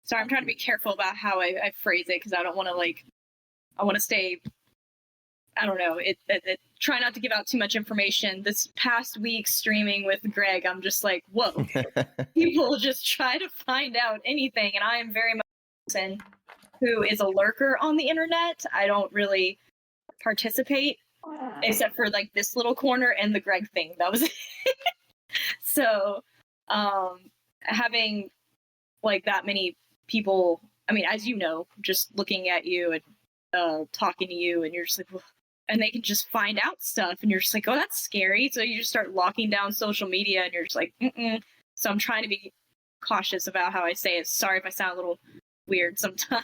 Sorry, I'm trying to be careful about how I phrase it, because I don't want to like, I want to stay, I don't know, try not to give out too much information. This past week streaming with Greg, I'm just like, whoa, people just try to find out anything. And I am very much a person who is a lurker on the internet. I don't really participate, except for like this little corner and the Greg thing. That was it. So having like that many people, I mean, as you know, just looking at you and talking to you, and you're just like, well, and they can just find out stuff, and you're just like, oh, that's scary. So you just start locking down social media, and you're just like, mm-mm. So I'm trying to be cautious about how I say it. Sorry if I sound a little weird sometimes.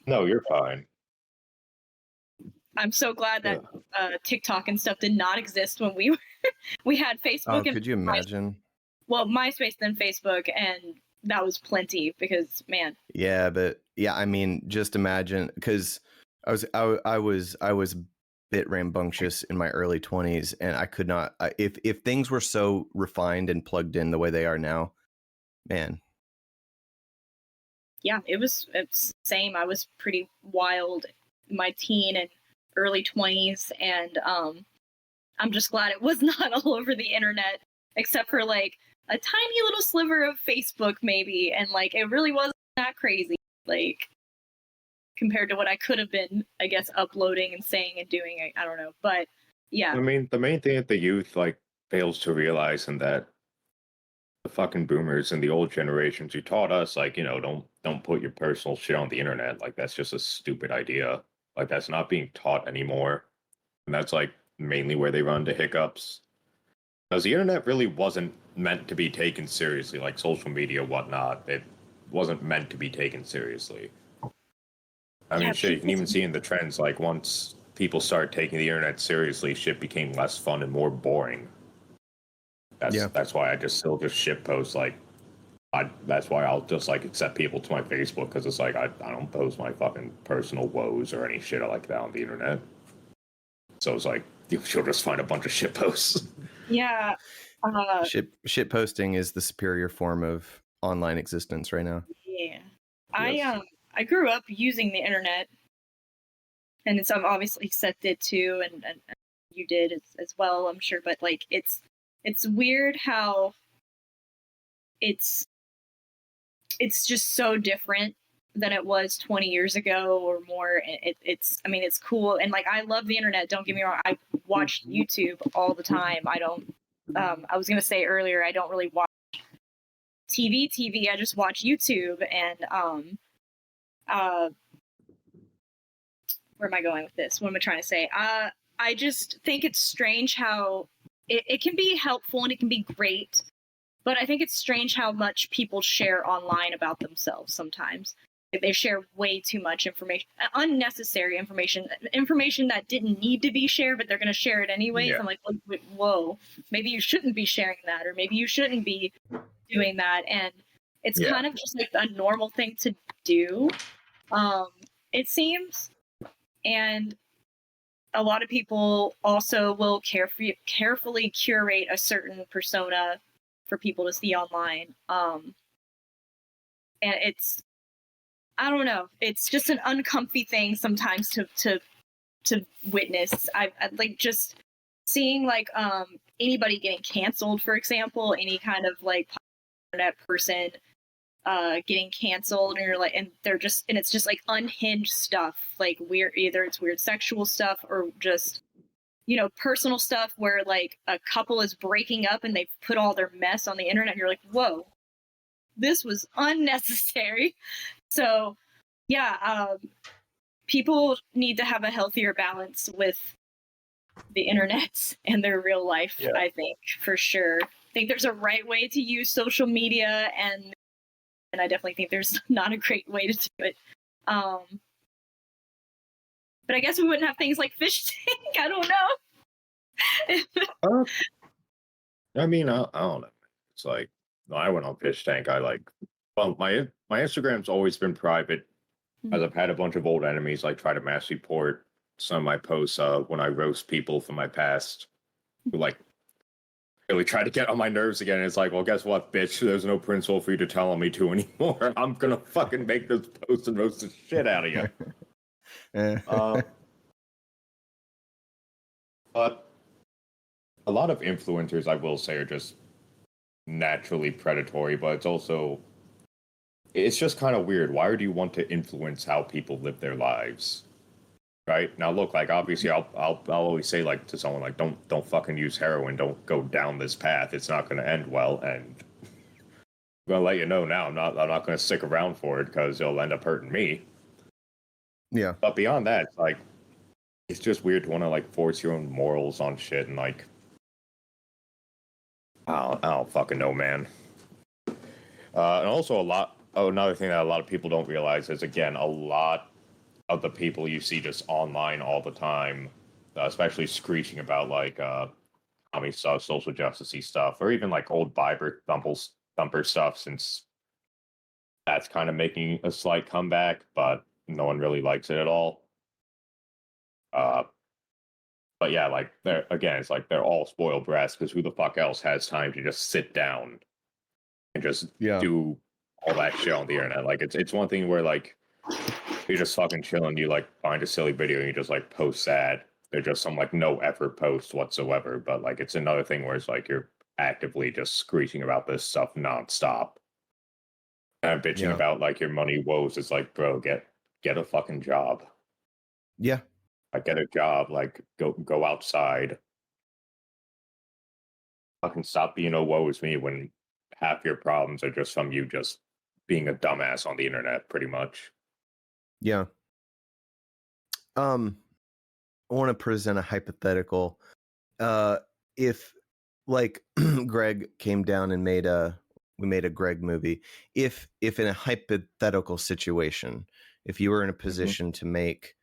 No, you're fine. I'm so glad that TikTok and stuff did not exist when we had Facebook. Oh, could you imagine? MySpace, then Facebook, and that was plenty, because man. Yeah, but yeah, I mean, just imagine, because I was a bit rambunctious in my early 20s, and I could not, if things were so refined and plugged in the way they are now, man. Yeah, it's same. I was pretty wild in my teen and early 20s, and I'm just glad it was not all over the internet, except for like a tiny little sliver of Facebook maybe, and like it really wasn't that crazy, like compared to what I could have been, I guess, uploading and saying and doing. I don't know, but yeah. I mean, the main thing that the youth like fails to realize, and that the fucking boomers and the old generations who taught us, like, don't put your personal shit on the internet. Like, that's just a stupid idea. Like, that's not being taught anymore, and that's like mainly where they run into hiccups. Because the internet really wasn't meant to be taken seriously, like social media, whatnot. It wasn't meant to be taken seriously. I mean, shit, you can even see in the trends, like, once people start taking the internet seriously, shit became less fun and more boring. That's why I still just shit post, like, that's why I'll just, like, accept people to my Facebook, because it's like, I don't post my fucking personal woes or any shit like that on the internet. So it's like, you'll just find a bunch of shit posts. Yeah. Shit posting is the superior form of online existence right now. Yeah. Yes. I grew up using the internet, and it's obviously Seth did too, and you did as well, I'm sure. But like, it's weird how it's just so different than it was 20 years ago or more. It's cool, and like, I love the internet. Don't get me wrong. I watch YouTube all the time. I don't. I was gonna say earlier, I don't really watch TV. I just watch YouTube, and where am I going with this? What am I trying to say? I just think it's strange how it can be helpful and it can be great, but I think it's strange how much people share online about themselves sometimes. They share way too much information, unnecessary information that didn't need to be shared, but they're going to share it anyways. Yeah. I'm like, whoa, maybe you shouldn't be sharing that, or maybe you shouldn't be doing that. And it's kind of just like a normal thing to do, it seems. And a lot of people also will carefully curate a certain persona for people to see online. And it's, I don't know, it's just an uncomfy thing sometimes to witness. I like just seeing like anybody getting canceled, for example, any kind of like internet person getting canceled, and you're like, and they're just, and it's just like unhinged stuff, like weird, either it's weird sexual stuff or just, personal stuff where like a couple is breaking up and they put all their mess on the internet, and you're like, whoa, this was unnecessary. So yeah, people need to have a healthier balance with the internet and their real life. I think, for sure. I think there's a right way to use social media, and I definitely think there's not a great way to do it. But I guess we wouldn't have things like Fishtank. I don't know. I mean, I don't know. It's like, I went on Fishtank. My Instagram's always been private, as I've had a bunch of old enemies like try to mass report some of my posts when I roast people from my past who like really try to get on my nerves again. And it's like, well, guess what, bitch? There's no principle for you to tell me to anymore. I'm gonna fucking make this post and roast the shit out of you. But a lot of influencers, I will say, are just naturally predatory, but it's just kind of weird. Why would you want to influence how people live their lives? Right? Now, look, like, obviously, I'll always say, like, to someone, like, don't fucking use heroin. Don't go down this path. It's not going to end well. And I'm going to let you know now, I'm not going to stick around for it, because it'll end up hurting me. Yeah. But beyond that, like, it's just weird to want to, like, force your own morals on shit, and, like, I don't fucking know, man. And also another thing that a lot of people don't realize is, again, a lot of the people you see just online all the time, especially screeching about like commie stuff, social justice-y stuff, or even like old Biber thumper stuff, since that's kind of making a slight comeback, but no one really likes it at all. But yeah, like, it's like they're all spoiled brats, because who the fuck else has time to just sit down and just do all that shit on the internet? Like, it's one thing where, like, You're just fucking chilling. You like find a silly video and you just like post sad. They're just some like no effort post whatsoever. But like it's another thing where it's like you're actively just screeching about this stuff nonstop and bitching Yeah. about like your money woes. It's like, bro, get a fucking job. Yeah. Like get a job. Like go outside. Fucking stop being a woe is me when half your problems are just from you just being a dumbass on the internet, pretty much. Yeah. I want to present a hypothetical. If like Greg came down and we made a Greg movie. If in a hypothetical situation, if you were in a position to make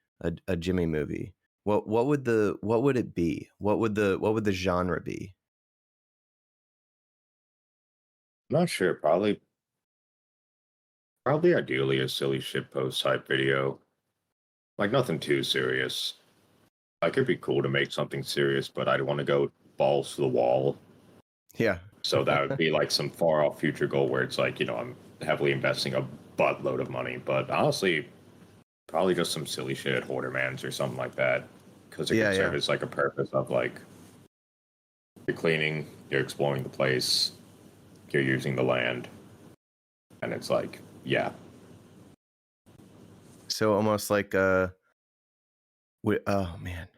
a Jimmy movie, what would it be? What would the genre be? I'm not sure. Probably ideally a silly shitpost type video. Like nothing too serious. Like it'd be cool to make something serious, but I'd want to go balls to the wall. Yeah. So that would be like some far off future goal where it's like, I'm heavily investing a buttload of money. But honestly, probably just some silly shit at Hoarderman's or something like that. Because it can serve as like a purpose of like you're cleaning, you're exploring the place, you're using the land. And it's like, yeah. So almost like oh man.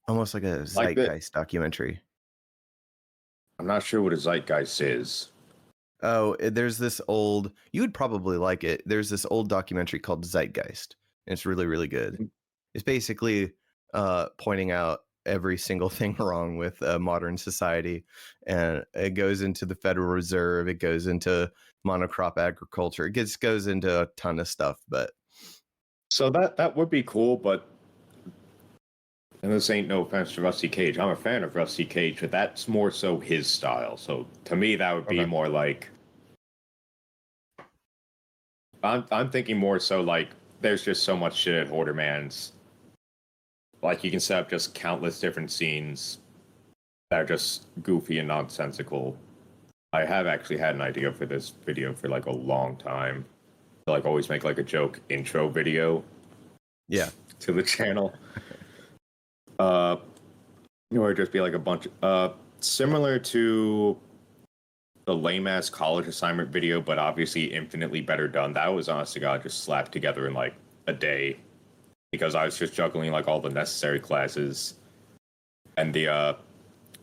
Almost like a Zeitgeist documentary. I'm not sure what a Zeitgeist is. Oh, there's this old, you would probably like it. There's this old documentary called Zeitgeist. And it's really, really good. It's basically pointing out every single thing wrong with modern society. And it goes into the Federal Reserve. It goes into monocrop agriculture. It goes into a ton of stuff. But so that would be cool, but and this ain't no offense to Rusty Cage. I'm a fan of Rusty Cage, but that's more so his style. So to me, that would be more like I'm thinking more so like there's just so much shit at Hoarderman's. Like you can set up just countless different scenes that are just goofy and nonsensical. I have actually had an idea for this video for like a long time. To, like always make like a joke intro video. Yeah. To the channel. Or just be like a bunch similar to the lame ass college assignment video, but obviously infinitely better done. That was honest to God just slapped together in like a day because I was just juggling like all the necessary classes. And the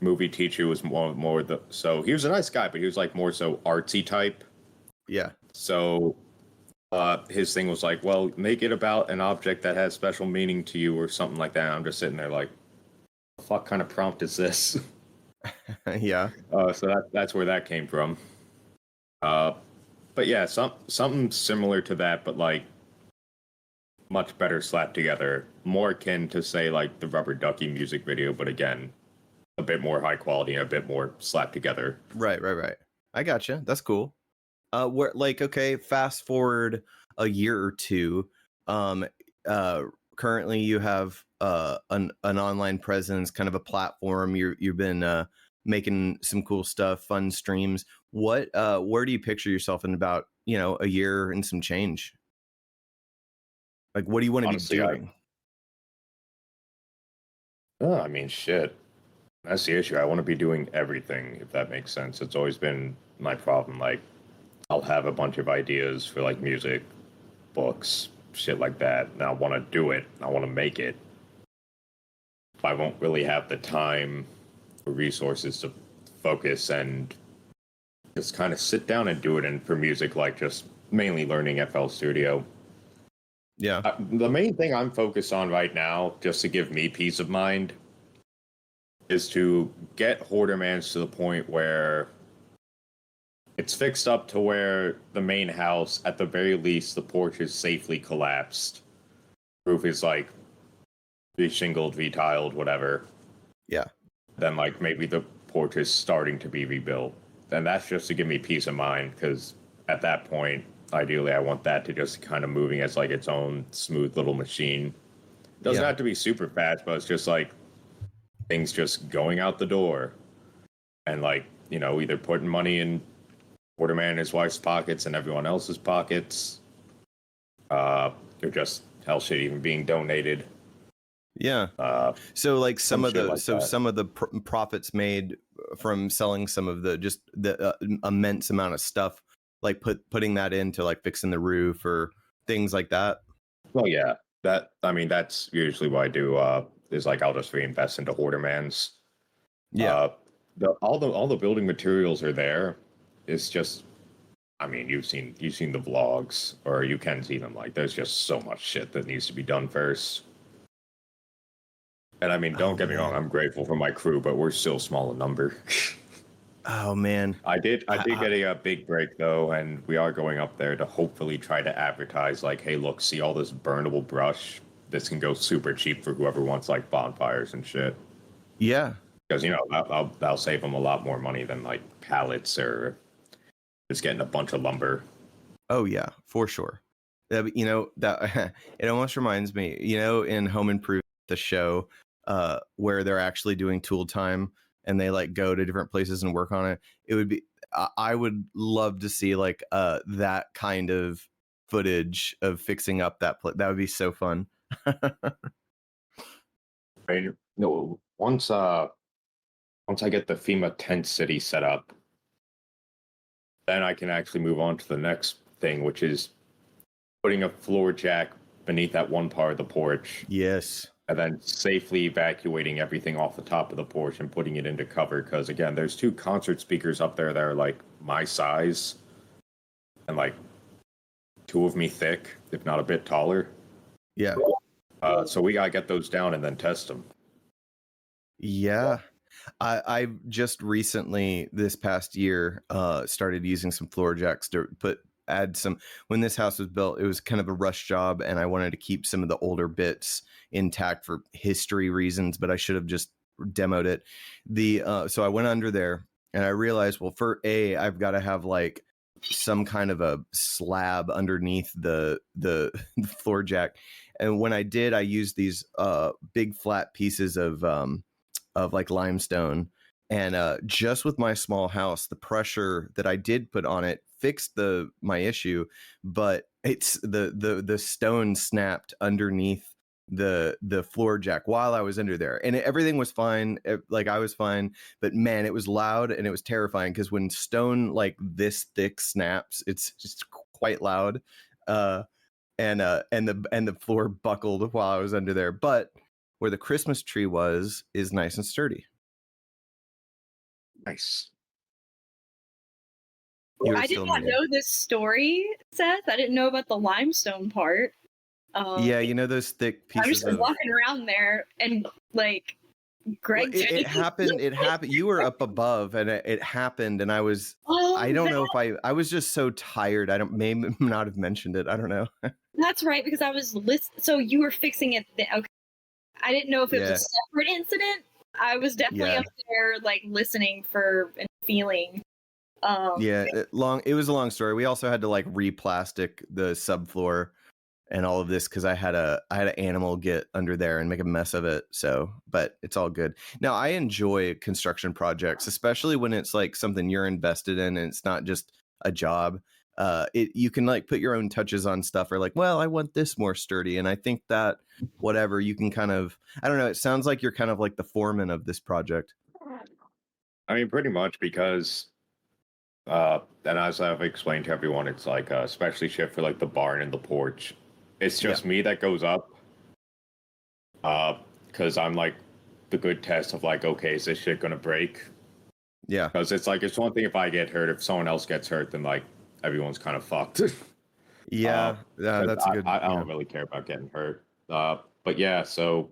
movie teacher was more so he was a nice guy, but he was like more so artsy type. Yeah. So his thing was like, well, make it about an object that has special meaning to you or something like that. I'm just sitting there like, what the fuck kind of prompt is this? Yeah. So that's where that came from. But yeah, something similar to that, but like much better slapped together. More akin to say like the Rubber Ducky music video, but again, a bit more high quality and a bit more slapped together. Right. I gotcha. That's cool. Where like, okay, fast forward a year or two. Currently you have an online presence, kind of a platform. You've been making some cool stuff, fun streams. Where do you picture yourself in about, a year and some change? Like, what do you want to be doing? I mean, shit. That's the issue. I want to be doing everything, if that makes sense. It's always been my problem. Like, I'll have a bunch of ideas for like music, books, shit like that, and I want to do it. I want to make it. I won't really have the time or resources to focus and just kind of sit down and do it. And for music, like just mainly learning FL Studio. Yeah. The main thing I'm focused on right now, just to give me peace of mind, is to get Hoarderman's to the point where it's fixed up to where the main house, at the very least, the porch is safely collapsed. Roof is like re-shingled, re-tiled, whatever. Yeah. Then like maybe the porch is starting to be rebuilt. And that's just to give me peace of mind, because at that point, ideally, I want that to just kind of moving as like its own smooth little machine. Doesn't have to be super fast, but it's just like things just going out the door. And like, either putting money in Hoarderman and his wife's pockets and everyone else's pockets. they're just hell shit even being donated. Yeah. So like some of the profits made from selling some of the immense amount of stuff, like putting that into like fixing the roof or things like that. Well, yeah, that's usually what I do. Is like I'll just reinvest into Hoardermans. Yeah. All the building materials are there. It's just, I mean, you've seen the vlogs, or you can see them. Like, there's just so much shit that needs to be done first. And I mean, don't get me wrong, I'm grateful for my crew, but we're still small in number. Oh man, I did get a big break though, and we are going up there to hopefully try to advertise like, hey, look, see all this burnable brush? This can go super cheap for whoever wants like bonfires and shit. Yeah, because that'll save them a lot more money than like pallets or just getting a bunch of lumber. Oh yeah, for sure. That it almost reminds me, in Home Improvement, the show, where they're actually doing tool time and they like go to different places and work on it. It would be, I would love to see like that kind of footage of fixing up that place. That would be so fun. Right. No, once I get the FEMA tent city set up, then I can actually move on to the next thing, which is putting a floor jack beneath that one part of the porch. Yes. And then safely evacuating everything off the top of the porch and putting it into cover. Because again, there's 2 concert speakers up there that are like my size and like 2 of me thick, if not a bit taller. Yeah. So we gotta get those down and then test them. Yeah. I just recently, this past year, started using some floor jacks to add some. When this house was built, it was kind of a rush job, and I wanted to keep some of the older bits intact for history reasons, but I should have just demoed it. So I went under there, and I realized, well, I've got to have like some kind of a slab underneath the floor jack, and when I did, I used these big flat pieces of like limestone, and just with my small house, the pressure that I did put on it fixed my issue, but it's the stone snapped underneath the floor jack while I was under there, and everything was fine. Like I was fine, but man, it was loud and it was terrifying because when stone like this thick snaps, it's just quite loud. And the floor buckled while I was under there, but where the Christmas tree is nice and sturdy. Nice. I did not know this story, Seth. I didn't know about the limestone part. Yeah, those thick pieces. I'm just walking around there, and like Greg. Well, it happened. It happened. You were up above, and it happened. And I was. I don't know if I was just so tired. I may not have mentioned it. I don't know. That's right, because I was so you were fixing it. Okay, I didn't know if it was a separate incident. I was definitely up there, like listening for and feeling. It was a long story. We also had to like re-plastic the subfloor and all of this because I had an animal get under there and make a mess of it. So, but it's all good. Now, I enjoy construction projects, especially when it's like something you're invested in and it's not just a job. You can like put your own touches on stuff, or like, well, I want this more sturdy, and I think that whatever you can kind of, I don't know. It sounds like you're kind of like the foreman of this project. I mean, pretty much, because and as I've explained to everyone, it's like especially shit for like the barn and the porch. It's just me that goes up, because I'm like the good test of like, okay, is this shit gonna break? Yeah, because it's like, it's one thing if I get hurt, if someone else gets hurt, then like everyone's kind of fucked. Yeah, that's a good. I don't really care about getting hurt, but yeah, so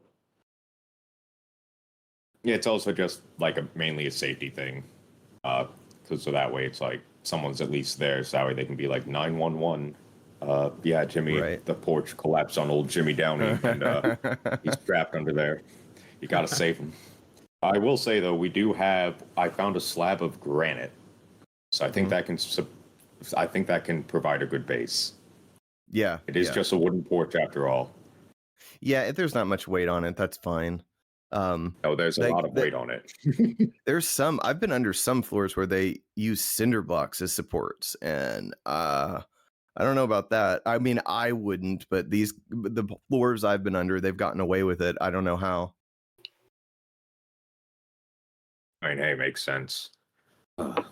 yeah, it's also just like mainly a safety thing, so that way it's like someone's at least there, so that way they can be like 911. Yeah, Jimmy, right. The porch collapsed on old Jimmy Downey, and he's trapped under there. You gotta save him. I will say though, I found a slab of granite, so I think that can provide a good base. Yeah, it is just a wooden porch after all. Yeah, if there's not much weight on it, that's fine. There's a lot of weight on it. I've been under some floors where they use cinder blocks as supports, and I I don't know about that. I mean, I wouldn't, but the floors I've been under, they've gotten away with it. I don't know how. I mean, hey, makes sense. Let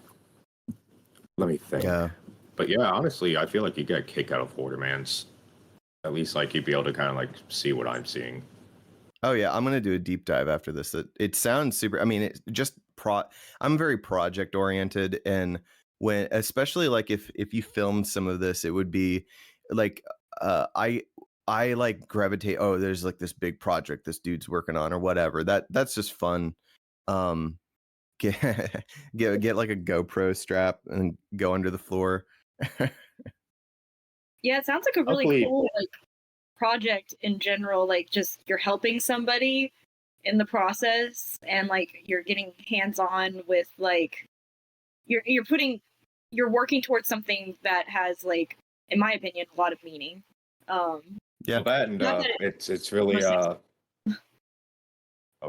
me think. Yeah. But yeah, honestly, I feel like you get a kick out of Borderlands. At least, like, you'd be able to kind of, like, see what I'm seeing. Oh, yeah. I'm going to do a deep dive after this. It sounds super. I mean, it just I'm very project oriented. And when, especially like if you filmed some of this, it would be like, I like gravitate. Oh, there's like this big project this dude's working on or whatever. That's just fun. Get like a GoPro strap and go under the floor. Yeah, it sounds like a really cool like project in general. Like, just you're helping somebody in the process, and like you're getting hands on with like you're working towards something that has, like, in my opinion, a lot of meaning. Yeah, that and it's really oh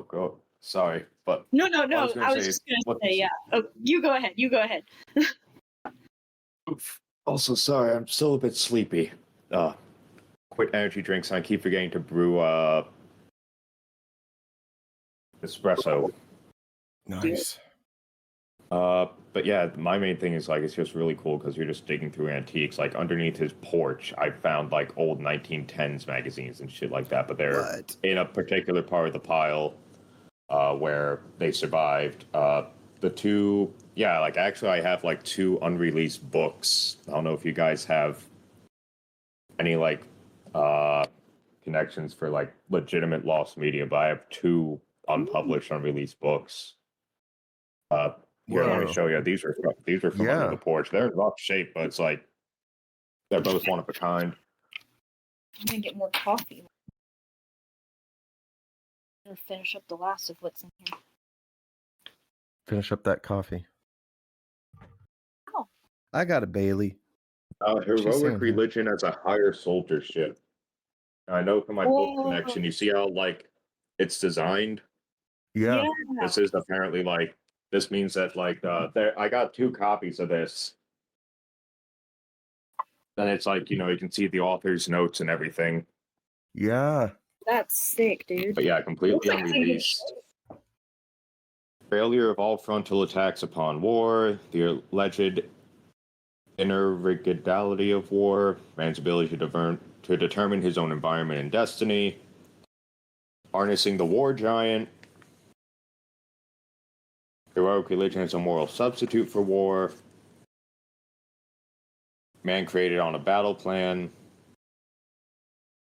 god, sorry, but no. I was just gonna say, yeah. Oh, you go ahead. Oof. Also, sorry, I'm still a bit sleepy. Quit energy drinks, and I keep forgetting to brew espresso. Nice. But yeah, my main thing is like it's just really cool because you're just digging through antiques. Like underneath his porch, I found like old 1910s magazines and shit like that. But they're in a particular part of the pile where they survived. The two, yeah, like actually, I have like 2 unreleased books. I don't know if you guys have any like connections for like legitimate lost media, but I have 2 unpublished, unreleased books. Here, let me show you. These are from under the porch. They're in rough shape, but it's like they're both one of a kind. I'm gonna get more coffee. I'm gonna finish up the last of what's in here. Finish up that coffee. Oh. I got a Bailey. Heroic religion as a higher soldiership. I know from my book connection, you see how like it's designed? Yeah. This is apparently like this means that like there I got 2 copies of this. And it's like, you know, you can see the author's notes and everything. Yeah. That's sick, dude. But yeah, completely unreleased. Failure of all frontal attacks upon war, the alleged inevitability of war, man's ability to determine his own environment and destiny, harnessing the war giant, heroic religion as a moral substitute for war, man created on a battle plan,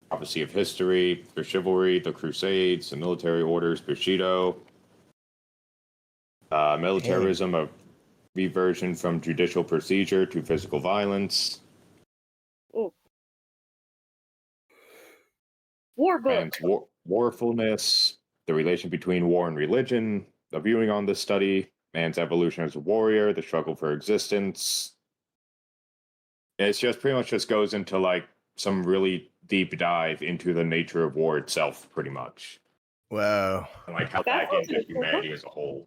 prophecy of history, for chivalry, the Crusades, the military orders, Bushido, militarism, a reversion from judicial procedure to physical violence. Oh. War book. And warfulness, the relation between war and religion, the viewing on this study, man's evolution as a warrior, the struggle for existence. It's just pretty much just goes into like some really deep dive into the nature of war itself, pretty much. Wow. And like how that into humanity as a whole.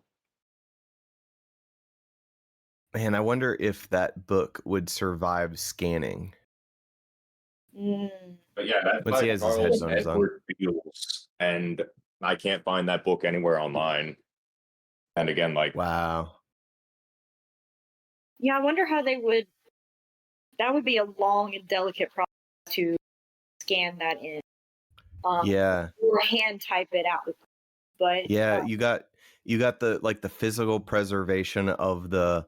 Man, I wonder if that book would survive scanning. But yeah, that's once he has his headphones on. Beals, and I can't find that book anywhere online. And again, like wow. Yeah, I wonder how they would. That would be a long and delicate process to scan that in. Yeah. Or hand type it out. But yeah, you got the like the physical preservation of the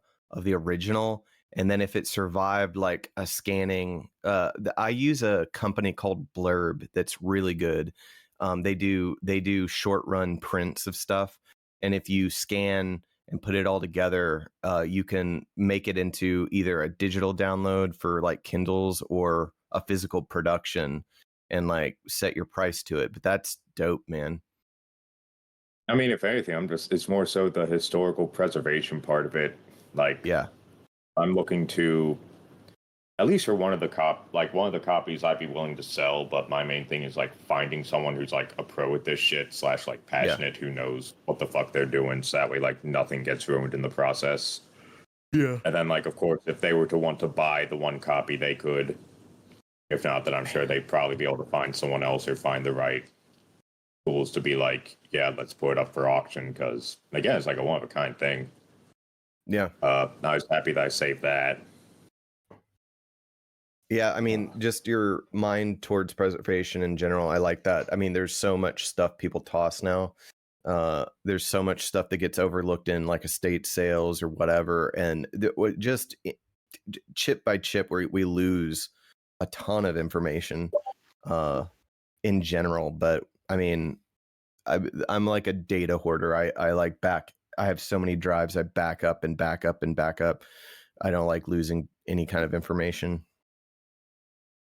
original, and then if it survived like a scanning, I use a company called Blurb that's really good. They do short run prints of stuff, and if you scan and put it all together, you can make it into either a digital download for like Kindles or a physical production, and like set your price to it. But that's dope, man. I mean, if anything, it's more so the historical preservation part of it. Like, yeah, I'm looking to, at least for one of the copies I'd be willing to sell, but my main thing is like finding someone who's like a pro with this shit / like passionate, who knows what the fuck they're doing, so that way like nothing gets ruined in the process. Yeah. And then, like, of course, if they were to want to buy the one copy, they could. If not, then I'm sure they'd probably be able to find someone else or find the right tools to be like, yeah, let's put it up for auction. Because, again, it's like a one-of-a-kind thing. Yeah. I was happy that I saved that. Yeah, I mean, just your mind towards preservation in general. I like that. I mean, there's so much stuff people toss now. There's so much stuff that gets overlooked in like estate sales or whatever, and just chip by chip, we lose a ton of information in general. But I mean, I'm like a data hoarder. I like I have so many drives. I back up and back up and back up. I don't like losing any kind of information.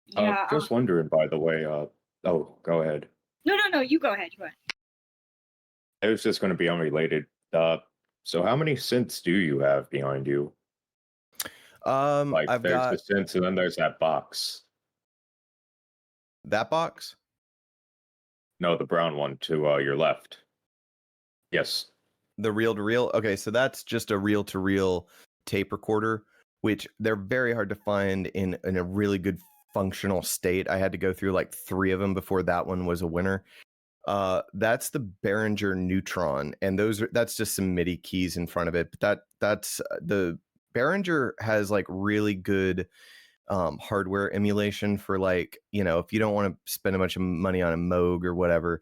Yeah. Just wondering, by the way. Oh, go ahead. No. You go ahead. It was just going to be unrelated. So how many synths do you have behind you? Like, I've there's got the synths, and then there's that box. that box. No, the brown one to your left. Yes. The reel to reel. Okay, so that's just a reel to reel tape recorder, which they're very hard to find in a really good functional state. I had to go through like 3 of them before that one was a winner. That's the Behringer Neutron, and that's just some MIDI keys in front of it. But that's the Behringer has like really good hardware emulation for, like, you know, if you don't want to spend a bunch of money on a Moog or whatever.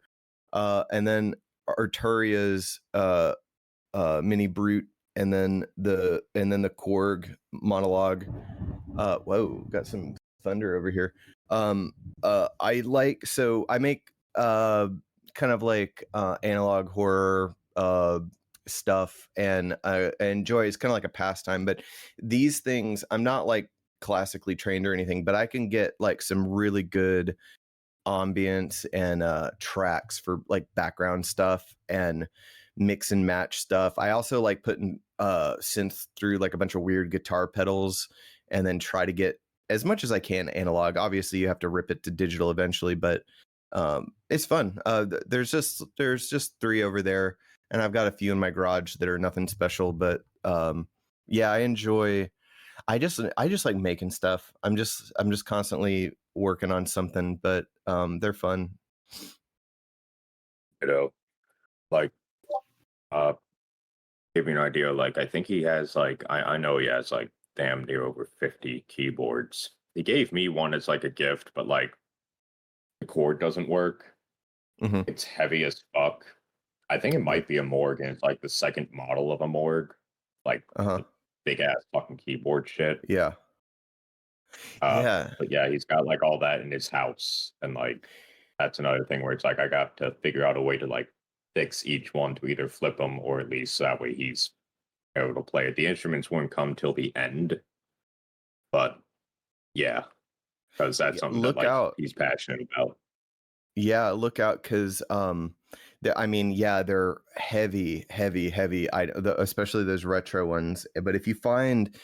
And then Arturia's Mini Brute, and then the Korg Monologue. Whoa, got some thunder over here. I make kind of like analog horror stuff, and I enjoy. It's kind of like a pastime, but these things, I'm not like classically trained or anything, but I can get like some really good ambience and tracks for like background stuff and mix and match stuff. I also like putting synth through like a bunch of weird guitar pedals, and then try to get as much as I can analog. Obviously you have to rip it to digital eventually, but it's fun. There's just 3 over there, and I've got a few in my garage that are nothing special, but yeah, I just like making stuff. I'm just constantly working on something, but they're fun. You know, like, give me an idea. Like, I think he has like, I know he has like damn near over 50 keyboards. He gave me one as like a gift, but like the cord doesn't work. Mm-hmm. It's heavy as fuck. I think it might be a Morg, and it's like the second model of a Morg, like big ass fucking keyboard shit. Yeah. Yeah. But yeah, he's got like all that in his house, and like that's another thing where it's like I got to figure out a way to like fix each one to either flip them, or at least that way he's able to play it. The instruments wouldn't come till the end, but yeah, because that's something that like he's passionate about. Yeah, look out, because I mean, yeah, they're heavy, especially those retro ones. But if you find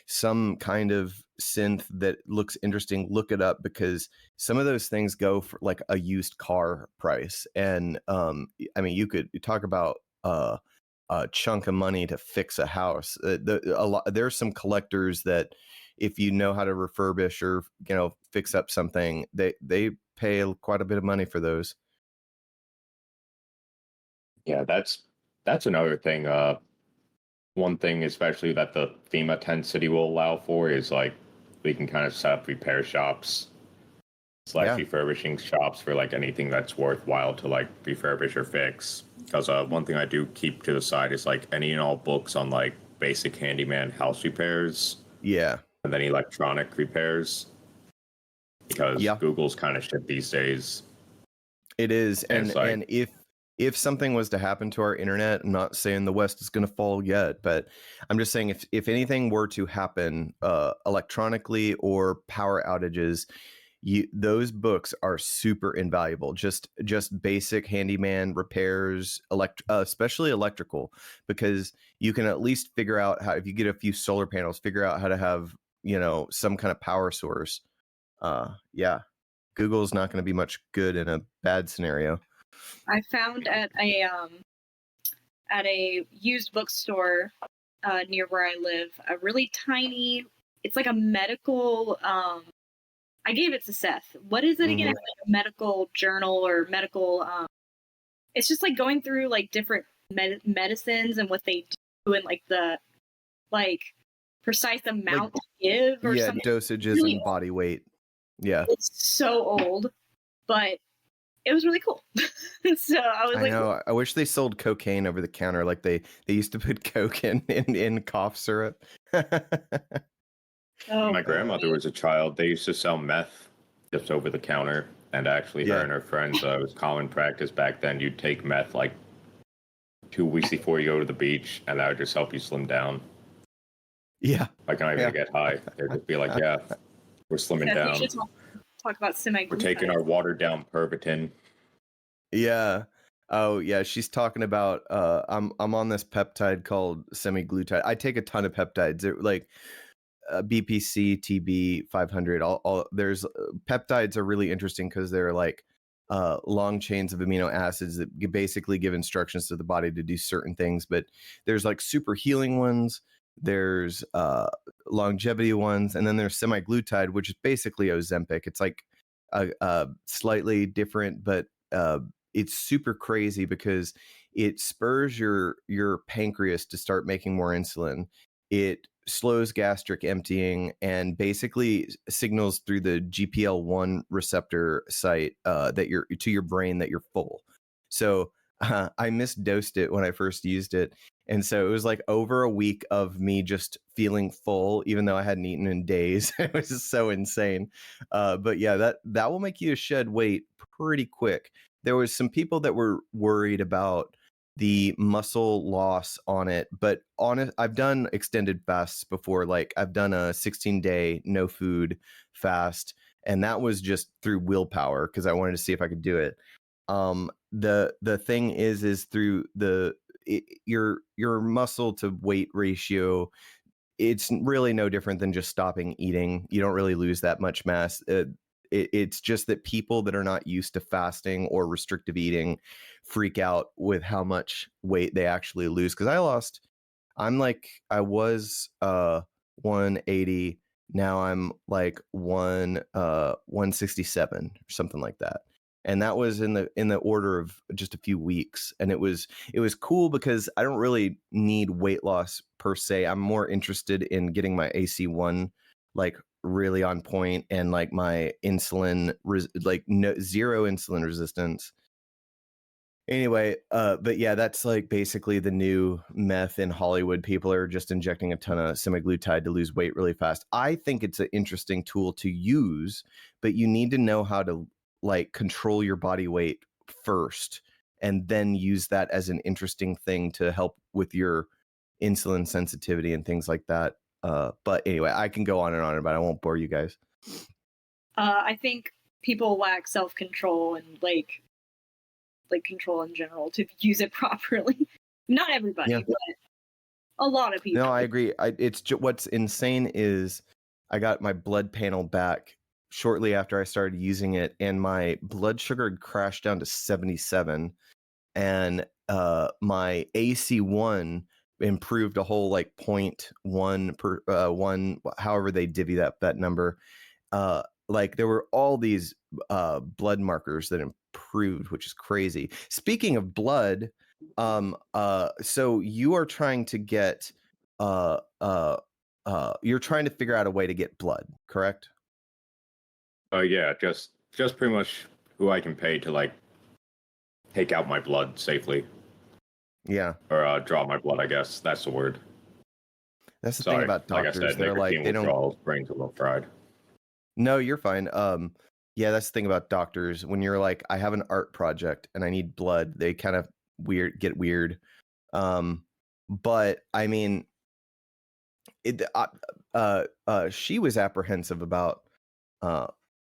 some kind of synth that looks interesting, look it up, because some of those things go for like a used car price. And I mean, you could talk about a chunk of money to fix a house. There's some collectors that, if you know how to refurbish or, you know, fix up something, they pay quite a bit of money for those. Yeah, that's another thing. One thing especially that the FEMA 10 city will allow for is like we can kind of set up repair shops / refurbishing shops for like anything that's worthwhile to like refurbish or fix. Because one thing I do keep to the side is like any and all books on like basic handyman house repairs. Yeah. And then electronic repairs. Because Google's kind of shit these days. It is. And like, and if something was to happen to our internet, I'm not saying the West is going to fall yet, but I'm just saying if anything were to happen electronically or power outages, those books are super invaluable. Just basic handyman repairs, especially electrical, because you can at least figure out how, if you get a few solar panels, figure out how to have, you know, some kind of power source. Yeah, Google's not going to be much good in a bad scenario. I found at a used bookstore near where I live, a really tiny. It's like a medical. I gave it to Seth. What is it again? It's like a medical journal or medical. It's just like going through like different medicines and what they do and like the precise amount to give or something. Dosages really and body weight. Yeah, it's so old, but it was really cool. So I know. I wish they sold cocaine over the counter like they used to put coke in cough syrup. My grandmother was a child. They used to sell meth just over the counter, and actually her and her friends, it was common practice back then. You'd take meth like 2 weeks before you go to the beach, and that would just help you slim down. Yeah. Like, not even to get high. They'd just be like, we're slimming down. We should talk about semi-glutide. We're taking our watered down Pervitin. Yeah. Oh yeah, she's talking about I'm on this peptide called semi-glutide. I take a ton of peptides. They're like BPC, TB, 500. All there's peptides are really interesting because they're like long chains of amino acids that basically give instructions to the body to do certain things. But there's like super healing ones. There's longevity ones, and then there's semi-glutide, which is basically Ozempic. It's like a slightly different, but it's super crazy because it spurs your pancreas to start making more insulin. It slows gastric emptying and basically signals through the GPL1 receptor site that you're to your brain that you're full. So I misdosed it when I first used it. And so it was like over a week of me just feeling full, even though I hadn't eaten in days. It was just so insane. But yeah, that will make you shed weight pretty quick. There was some people that were worried about the muscle loss on it, but I've done extended fasts before. Like I've done a 16-day no food fast, and that was just through willpower because I wanted to see if I could do it. The thing is through your muscle to weight ratio, it's really no different than just stopping eating. You don't really lose that much mass. It's just that people that are not used to fasting or restrictive eating freak out with how much weight they actually lose. Because I was 180. Now I'm like 167 or something like that. And that was in the order of just a few weeks. And it was cool because I don't really need weight loss per se. I'm more interested in getting my AC1 like really on point and like my insulin zero insulin resistance. Anyway, but yeah, that's like basically the new meth in Hollywood. People are just injecting a ton of semaglutide to lose weight really fast. I think it's an interesting tool to use, but you need to know how to like control your body weight first and then use that as an interesting thing to help with your insulin sensitivity and things like that. But anyway, I can go on and on, but I won't bore you guys. I think people lack self-control and like control in general to use it properly. Not everybody, but a lot of people. No, I agree. What's insane is I got my blood panel back shortly after I started using it, and my blood sugar had crashed down to 77, and my AC1 improved a whole like 0.1 per 1, however they divvy that number. Like there were all these blood markers that improved, which is crazy. Speaking of blood, so you are trying to get you're trying to figure out a way to get blood, correct? Yeah, just pretty much who I can pay to like take out my blood safely. Yeah. Or draw my blood, I guess. That's the word. That's the thing about doctors. Like I said, they're like, they don't. Brains a little fried. No, you're fine. Yeah, that's the thing about doctors. When you're like, I have an art project and I need blood, they kind of get weird. But I mean, she was apprehensive about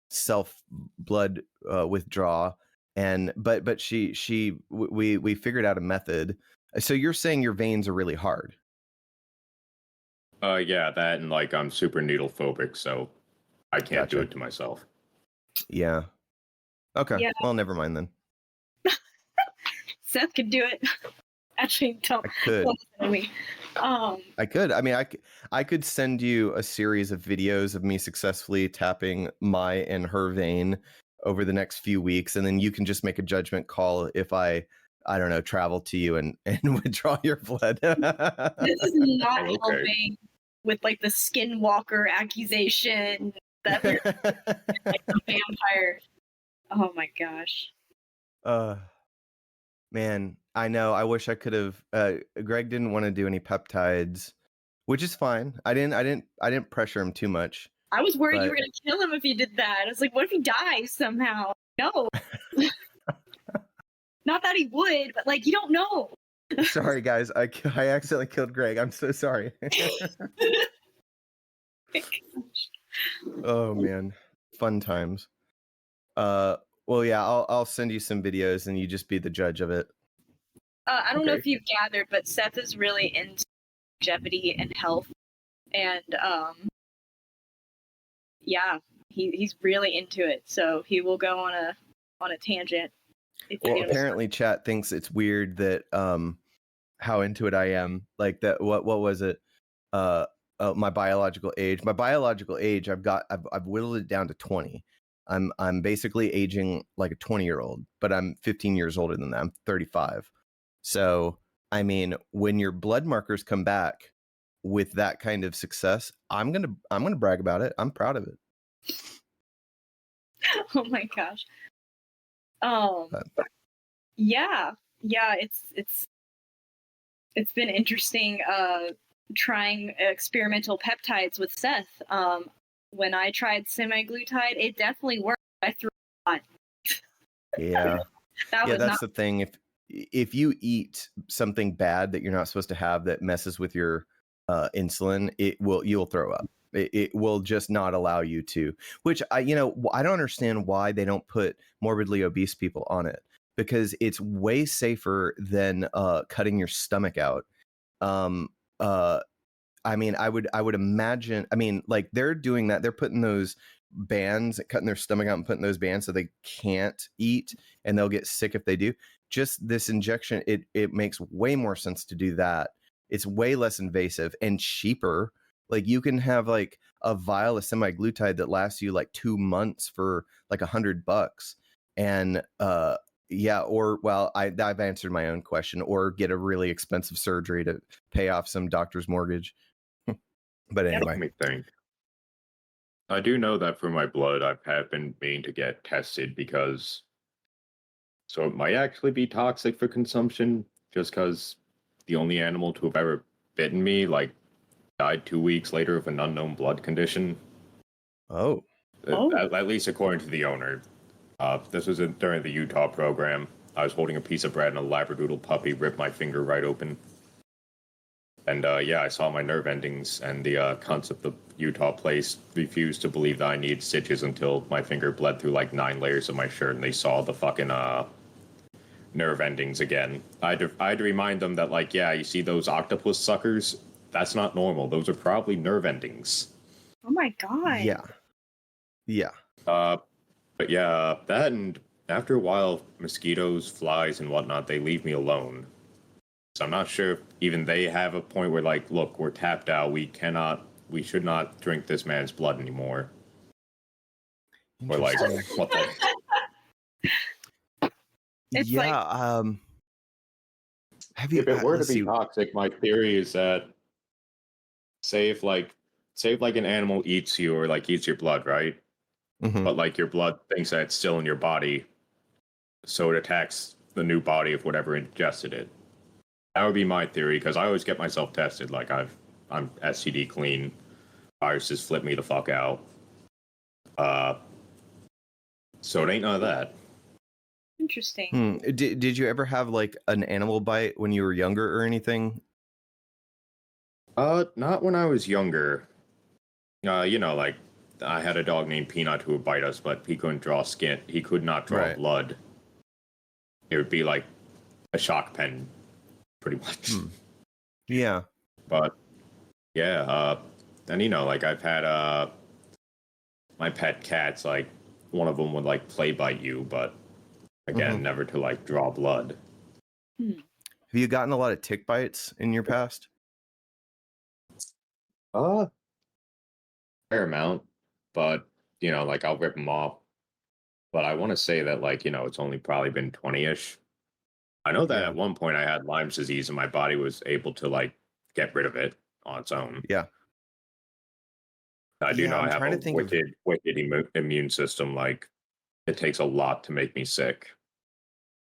self blood withdraw, but we figured out a method. So you're saying your veins are really hard? Yeah, that and like I'm super needle phobic, so I can't do it to myself. Yeah. Okay. Yeah. Well, never mind then. Seth could do it. Actually, don't. I could. Don't listen to me. I could. I mean, I could send you a series of videos of me successfully tapping my and her vein over the next few weeks, and then you can just make a judgment call if I don't know, travel to you and withdraw your blood. This is not Okay. helping with like the skinwalker accusation that they're like the vampire. Oh my gosh. Man, I know. I wish I could have. Greg didn't want to do any peptides, which is fine. I didn't pressure him too much. I was worried you But- were gonna kill him if you did that. I was like, what if he dies somehow? No. Not that he would, but like you don't know. Sorry, guys. I accidentally killed Greg. I'm so sorry. Oh man, fun times. Well, yeah, I'll send you some videos and you just be the judge of it. I don't know Okay. if you've gathered, but Seth is really into longevity and health, and yeah, he's really into it. So he will go on a tangent. If you Well, know. apparently, chat thinks it's weird that how into it I am. Like that. What was it? My biological age. My biological age. I've whittled it down to 20. I'm basically aging like a 20-year-old, but I'm 15 years older than that. I'm 35. So, I mean, when your blood markers come back with that kind of success, I'm gonna brag about it. I'm proud of it. Oh my gosh. Yeah, it's been interesting trying experimental peptides with Seth. When I tried semaglutide, it definitely worked. I threw a lot. Yeah. That Yeah, was that's not the thing. If you eat something bad that you're not supposed to have that messes with your insulin, you'll throw up. It will just not allow you to. Which I don't understand why they don't put morbidly obese people on it, because it's way safer than cutting your stomach out. I mean, I would imagine. I mean, like they're doing that. They're putting those bands, cutting their stomach out and putting those bands so they can't eat, and they'll get sick if they do. Just this injection, it makes way more sense to do that. It's way less invasive and cheaper. Like you can have like a vial of semaglutide that lasts you like 2 months for like $100, and yeah, or well, I've answered my own question, or get a really expensive surgery to pay off some doctor's mortgage. But Let anyway, me think. I do know that for my blood, I have been meaning to get tested because so it might actually be toxic for consumption, just because the only animal to have ever bitten me like died 2 weeks later of an unknown blood condition. oh, At least according to the owner. This was during the Utah program. I was holding a piece of bread and a Labradoodle puppy ripped my finger right open. And yeah, I saw my nerve endings, and the concept of Utah place refused to believe that I needed stitches until my finger bled through like 9 layers of my shirt, and they saw the fucking nerve endings again. I had to remind them that, like, yeah, you see those octopus suckers? That's not normal. Those are probably nerve endings. Oh my god. yeah. But yeah, that, and after a while, mosquitoes, flies, and whatnot, they leave me alone. So I'm not sure if even they have a point where, like, look, we're tapped out. We should not drink this man's blood anymore. Or like, what the? It's Yeah. Have you? If it were to let's be see. toxic, my theory is that, say if an animal eats you or like eats your blood, right? Mhm. But like your blood thinks that it's still in your body, so it attacks the new body of whatever ingested it. That would be my theory, because I always get myself tested. Like I'm STD clean. Viruses flip me the fuck out. So it ain't none of that. interesting. Did you ever have like an animal bite when you were younger or anything? Not when I was younger. Like I had a dog named Peanut who would bite us, but he couldn't draw skin. He could not draw Right. blood. It would be like a shock pen, pretty much. Yeah. But yeah, and like I've had my pet cats, like one of them would like play bite you, but again, never to like draw blood. Have you gotten a lot of tick bites in your past? Fair amount, but like I'll rip them off. But I want to say that it's only probably been 20-ish. I know that Yeah. at one point I had Lyme's disease and my body was able to get rid of it on its own. Yeah. I do know I'm I have trying a to think of. wicked immune system. Like it takes a lot to make me sick.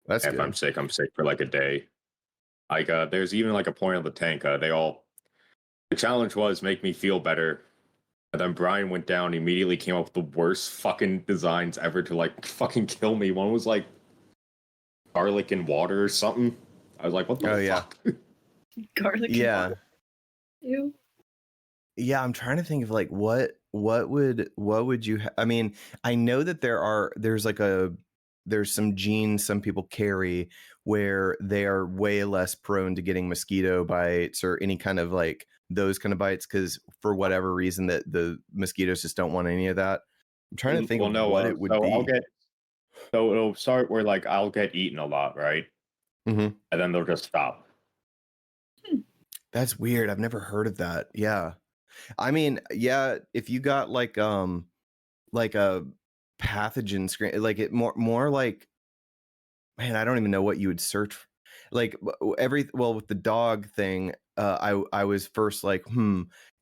That's If good. I'm sick for like a day. Like there's even like a point on the tank. The challenge was make me feel better. And then Brian went down, immediately came up with the worst fucking designs ever to like fucking kill me. One was like garlic and water or something. I was like, what the fuck? Garlic and water. Ew. Yeah, I'm trying to think of like what would you I mean, I know that there's some genes some people carry where they are way less prone to getting mosquito bites or any kind of like those kind of bites because for whatever reason that the mosquitoes just don't want any of that. I'm trying to think of what it would be. So it'll start where like I'll get eaten a lot, right? Mm-hmm. And then they'll just stop. That's weird. I've never heard of that. Yeah. I mean, yeah, if you got like a pathogen screen, like it more like, man, I don't even know what you would search for. Like with the dog thing, I was first like,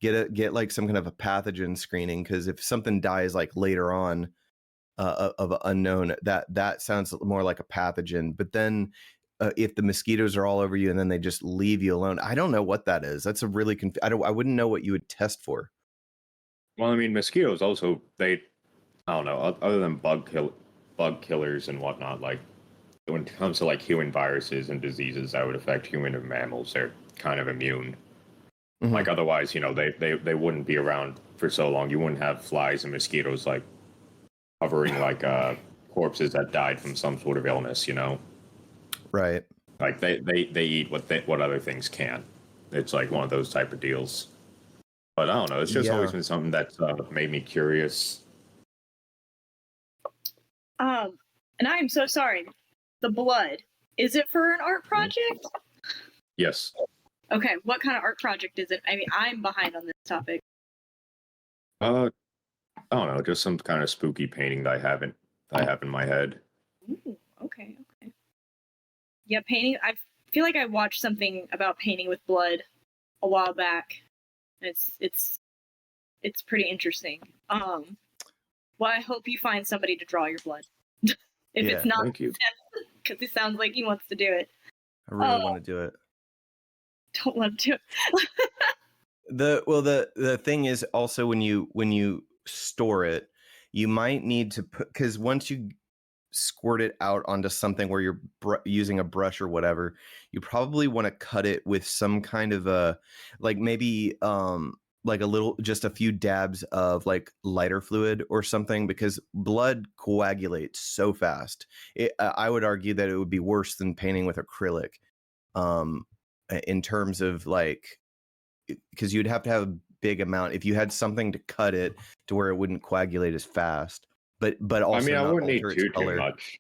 get like some kind of a pathogen screening because if something dies like later on of an unknown, that sounds more like a pathogen. But then if the mosquitoes are all over you and then they just leave you alone, I don't know what that is. That's a really I wouldn't know what you would test for. Well, I mean, mosquitoes also I don't know, other than bug killers and whatnot. Like when it comes to like human viruses and diseases that would affect human and mammals, they're kind of immune. Mm-hmm. Like otherwise, they wouldn't be around for so long. You wouldn't have flies and mosquitoes like covering like corpses that died from some sort of illness. Right. Like they eat what other things can't. It's like one of those type of deals. But I don't know. It's just always been something that's made me curious. And I am so sorry. The blood, is it for an art project? Yes. Okay. What kind of art project is it? I mean, I'm behind on this topic. I don't know. Just some kind of spooky painting that I have in my head. Ooh, okay. Yeah, painting. I feel like I watched something about painting with blood a while back. It's pretty interesting. Well, I hope you find somebody to draw your blood. If it's not, thank you. Because it sounds like he wants to do it. I really want to do it. Don't want to do it. The thing is also when you store it, you might need to put, because once you squirt it out onto something where you're using a brush or whatever, you probably want to cut it with some kind of a, like maybe like just a few dabs of like lighter fluid or something, because blood coagulates so fast. I would argue that it would be worse than painting with acrylic in terms of like, because you'd have to have a big amount if you had something to cut it to where it wouldn't coagulate as fast. But also, I mean, I wouldn't need too color. much.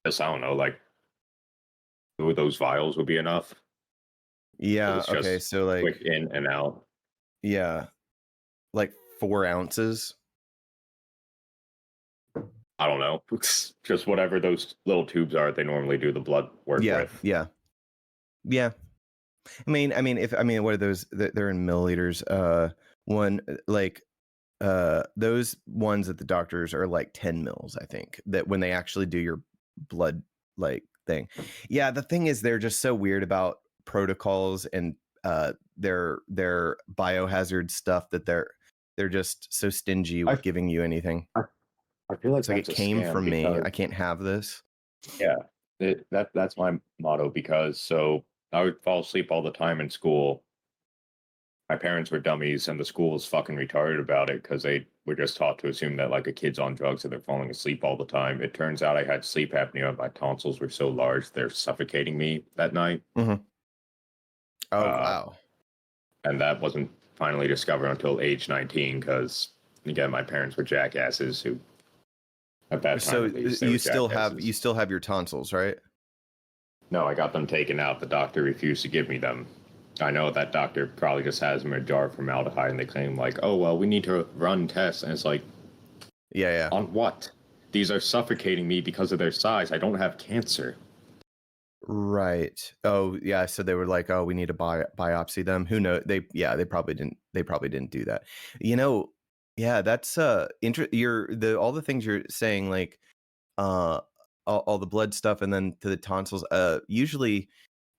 Just, I don't know, like those vials would be enough. Yeah. Okay. So like quick in and out. Yeah, like 4 ounces. I don't know. Just whatever those little tubes are they normally do the blood work with. Yeah. I mean, what are those? They're in milliliters. One like those ones at the doctors are like 10 mils, I think, that when they actually do your blood like thing. Yeah, the thing is they're just so weird about protocols and their biohazard stuff that they're just so stingy with giving you anything. I feel like it's like it came from me. I can't have this. Yeah, that's my motto, because so I would fall asleep all the time in school. My parents were dummies, and the school was fucking retarded about it because they were just taught to assume that like a kid's on drugs and they're falling asleep all the time. It turns out I had sleep apnea. My tonsils were so large they're suffocating me that night. Mm-hmm. Oh wow! And that wasn't finally discovered until age 19 because again my parents were jackasses who at that time. So you still have your tonsils, right? No, I got them taken out. The doctor refused to give me them. I know that doctor probably just has them in a jar of formaldehyde, and they claim like, oh, well, we need to run tests. And it's like, Yeah. on what? These are suffocating me because of their size. I don't have cancer. Right. Oh, yeah. So they were like, "Oh, we need to biopsy them." Who knows? They probably didn't. They probably didn't do that. Yeah. That's all the things you're saying, like all the blood stuff, and then to the tonsils. Usually,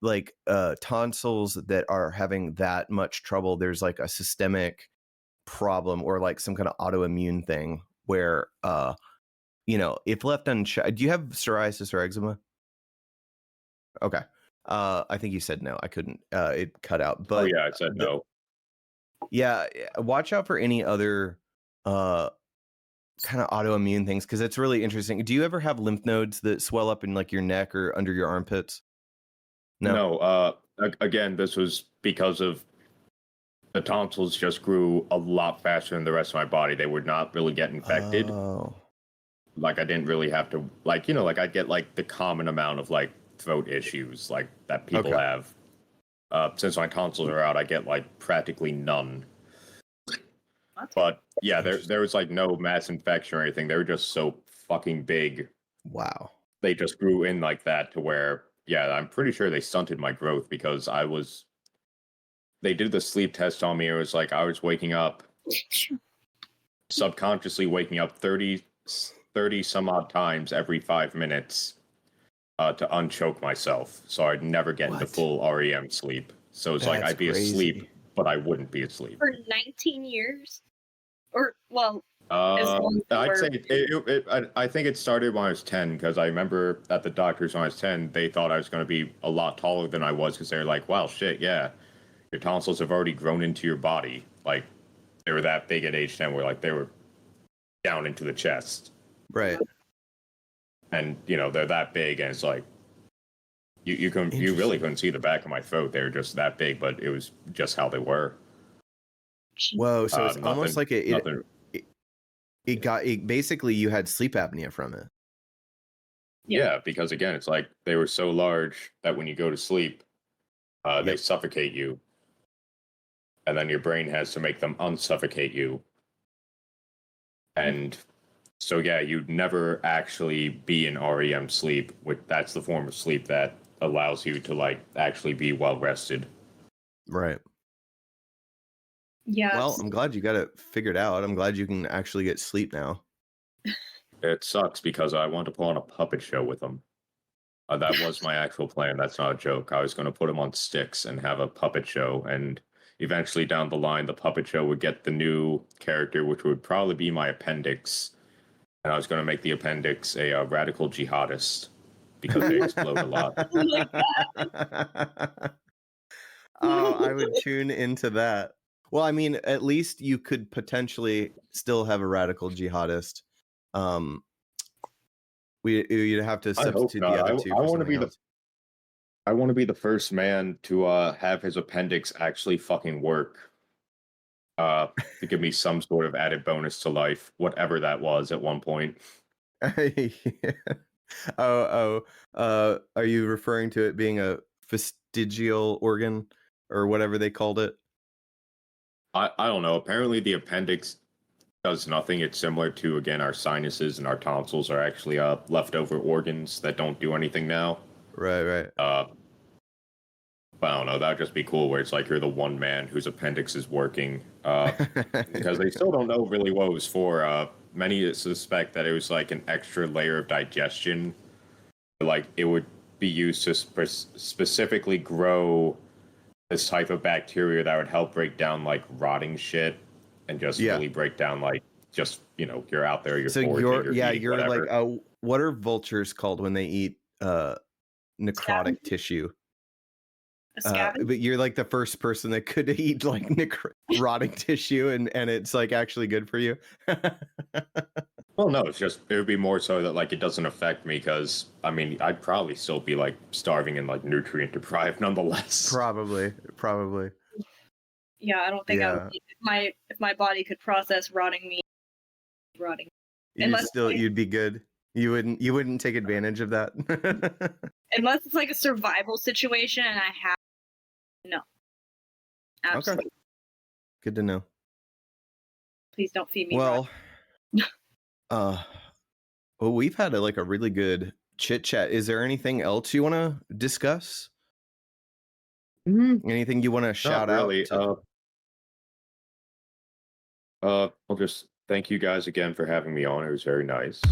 like tonsils that are having that much trouble, there's like a systemic problem or like some kind of autoimmune thing where if left unchecked. Do you have psoriasis or eczema? Okay. I think you said no. I couldn't. It cut out. But I said no. Yeah, watch out for any other kind of autoimmune things, because it's really interesting. Do you ever have lymph nodes that swell up in like your neck or under your armpits? No. Again, this was because of the tonsils just grew a lot faster than the rest of my body. They would not really get infected. Oh. Like I didn't really have to like I'd get like the common amount of like throat issues like that people have. Since my tonsils are out, I get like practically none. But yeah, there was like no mass infection or anything. They were just so fucking big. Wow. They just grew in like that to where, yeah, I'm pretty sure they stunted my growth because they did the sleep test on me. It was like I was waking up, subconsciously waking up 30 some odd times every 5 minutes to unchoke myself. So I'd never get into full REM sleep. So it's like I'd be asleep, but I wouldn't be asleep. For 19 years? Or, well, I'd say I think it started when I was 10, because I remember at the doctors when I was 10, they thought I was going to be a lot taller than I was, because they were like, wow, shit, yeah, your tonsils have already grown into your body. Like, they were that big at age 10, where like they were down into the chest. Right. And, they're that big, and it's like, you really couldn't see the back of my throat. They were just that big, but it was just how they were. Whoa, so it's almost like it basically you had sleep apnea from it. Yeah, because again, it's like they were so large that when you go to sleep, they suffocate you. And then your brain has to make them unsuffocate you. And so, yeah, you'd never actually be in REM sleep. That's the form of sleep that allows you to, like, actually be well rested. Right. Yeah. Well, I'm glad you got it figured out. I'm glad you can actually get sleep now. It sucks because I want to put on a puppet show with them. That was my actual plan. That's not a joke. I was going to put them on sticks and have a puppet show. And eventually down the line, the puppet show would get the new character, which would probably be my appendix. And I was going to make the appendix a radical jihadist because they explode a lot. Oh, I would tune into that. Well, I mean, at least you could potentially still have a radical jihadist. You'd have to substitute the other two. I want to be the first man to have his appendix actually fucking work. To give me some sort of added bonus to life, whatever that was at one point. Are you referring to it being a vestigial organ or whatever they called it? I don't know. Apparently the appendix does nothing. It's similar to, again, our sinuses and our tonsils are actually leftover organs that don't do anything now. Right. But I don't know. That would just be cool where it's like you're the one man whose appendix is working. Because they still don't know really what it was for. Many suspect that it was like an extra layer of digestion. Like it would be used to specifically grow this type of bacteria that would help break down like rotting shit and just really break down like just you're out there, you're you're whatever. Like what are vultures called when they eat necrotic tissue? But you're like the first person that could eat like rotting tissue and it's like actually good for you. Well, no, it would be more so that like it doesn't affect me because I mean I'd probably still be like starving and like nutrient deprived nonetheless. Probably. Yeah, I don't think I would if my body could process rotting meat. You'd be good. You wouldn't take advantage of that. Unless it's like a survival situation and I have no. Absolutely. Okay. Good to know. Please don't feed me. Well, well, we've had a really good chit chat. Is there anything else you want to discuss? Anything you want to shout out? I'll just thank you guys again for having me on. It was very nice.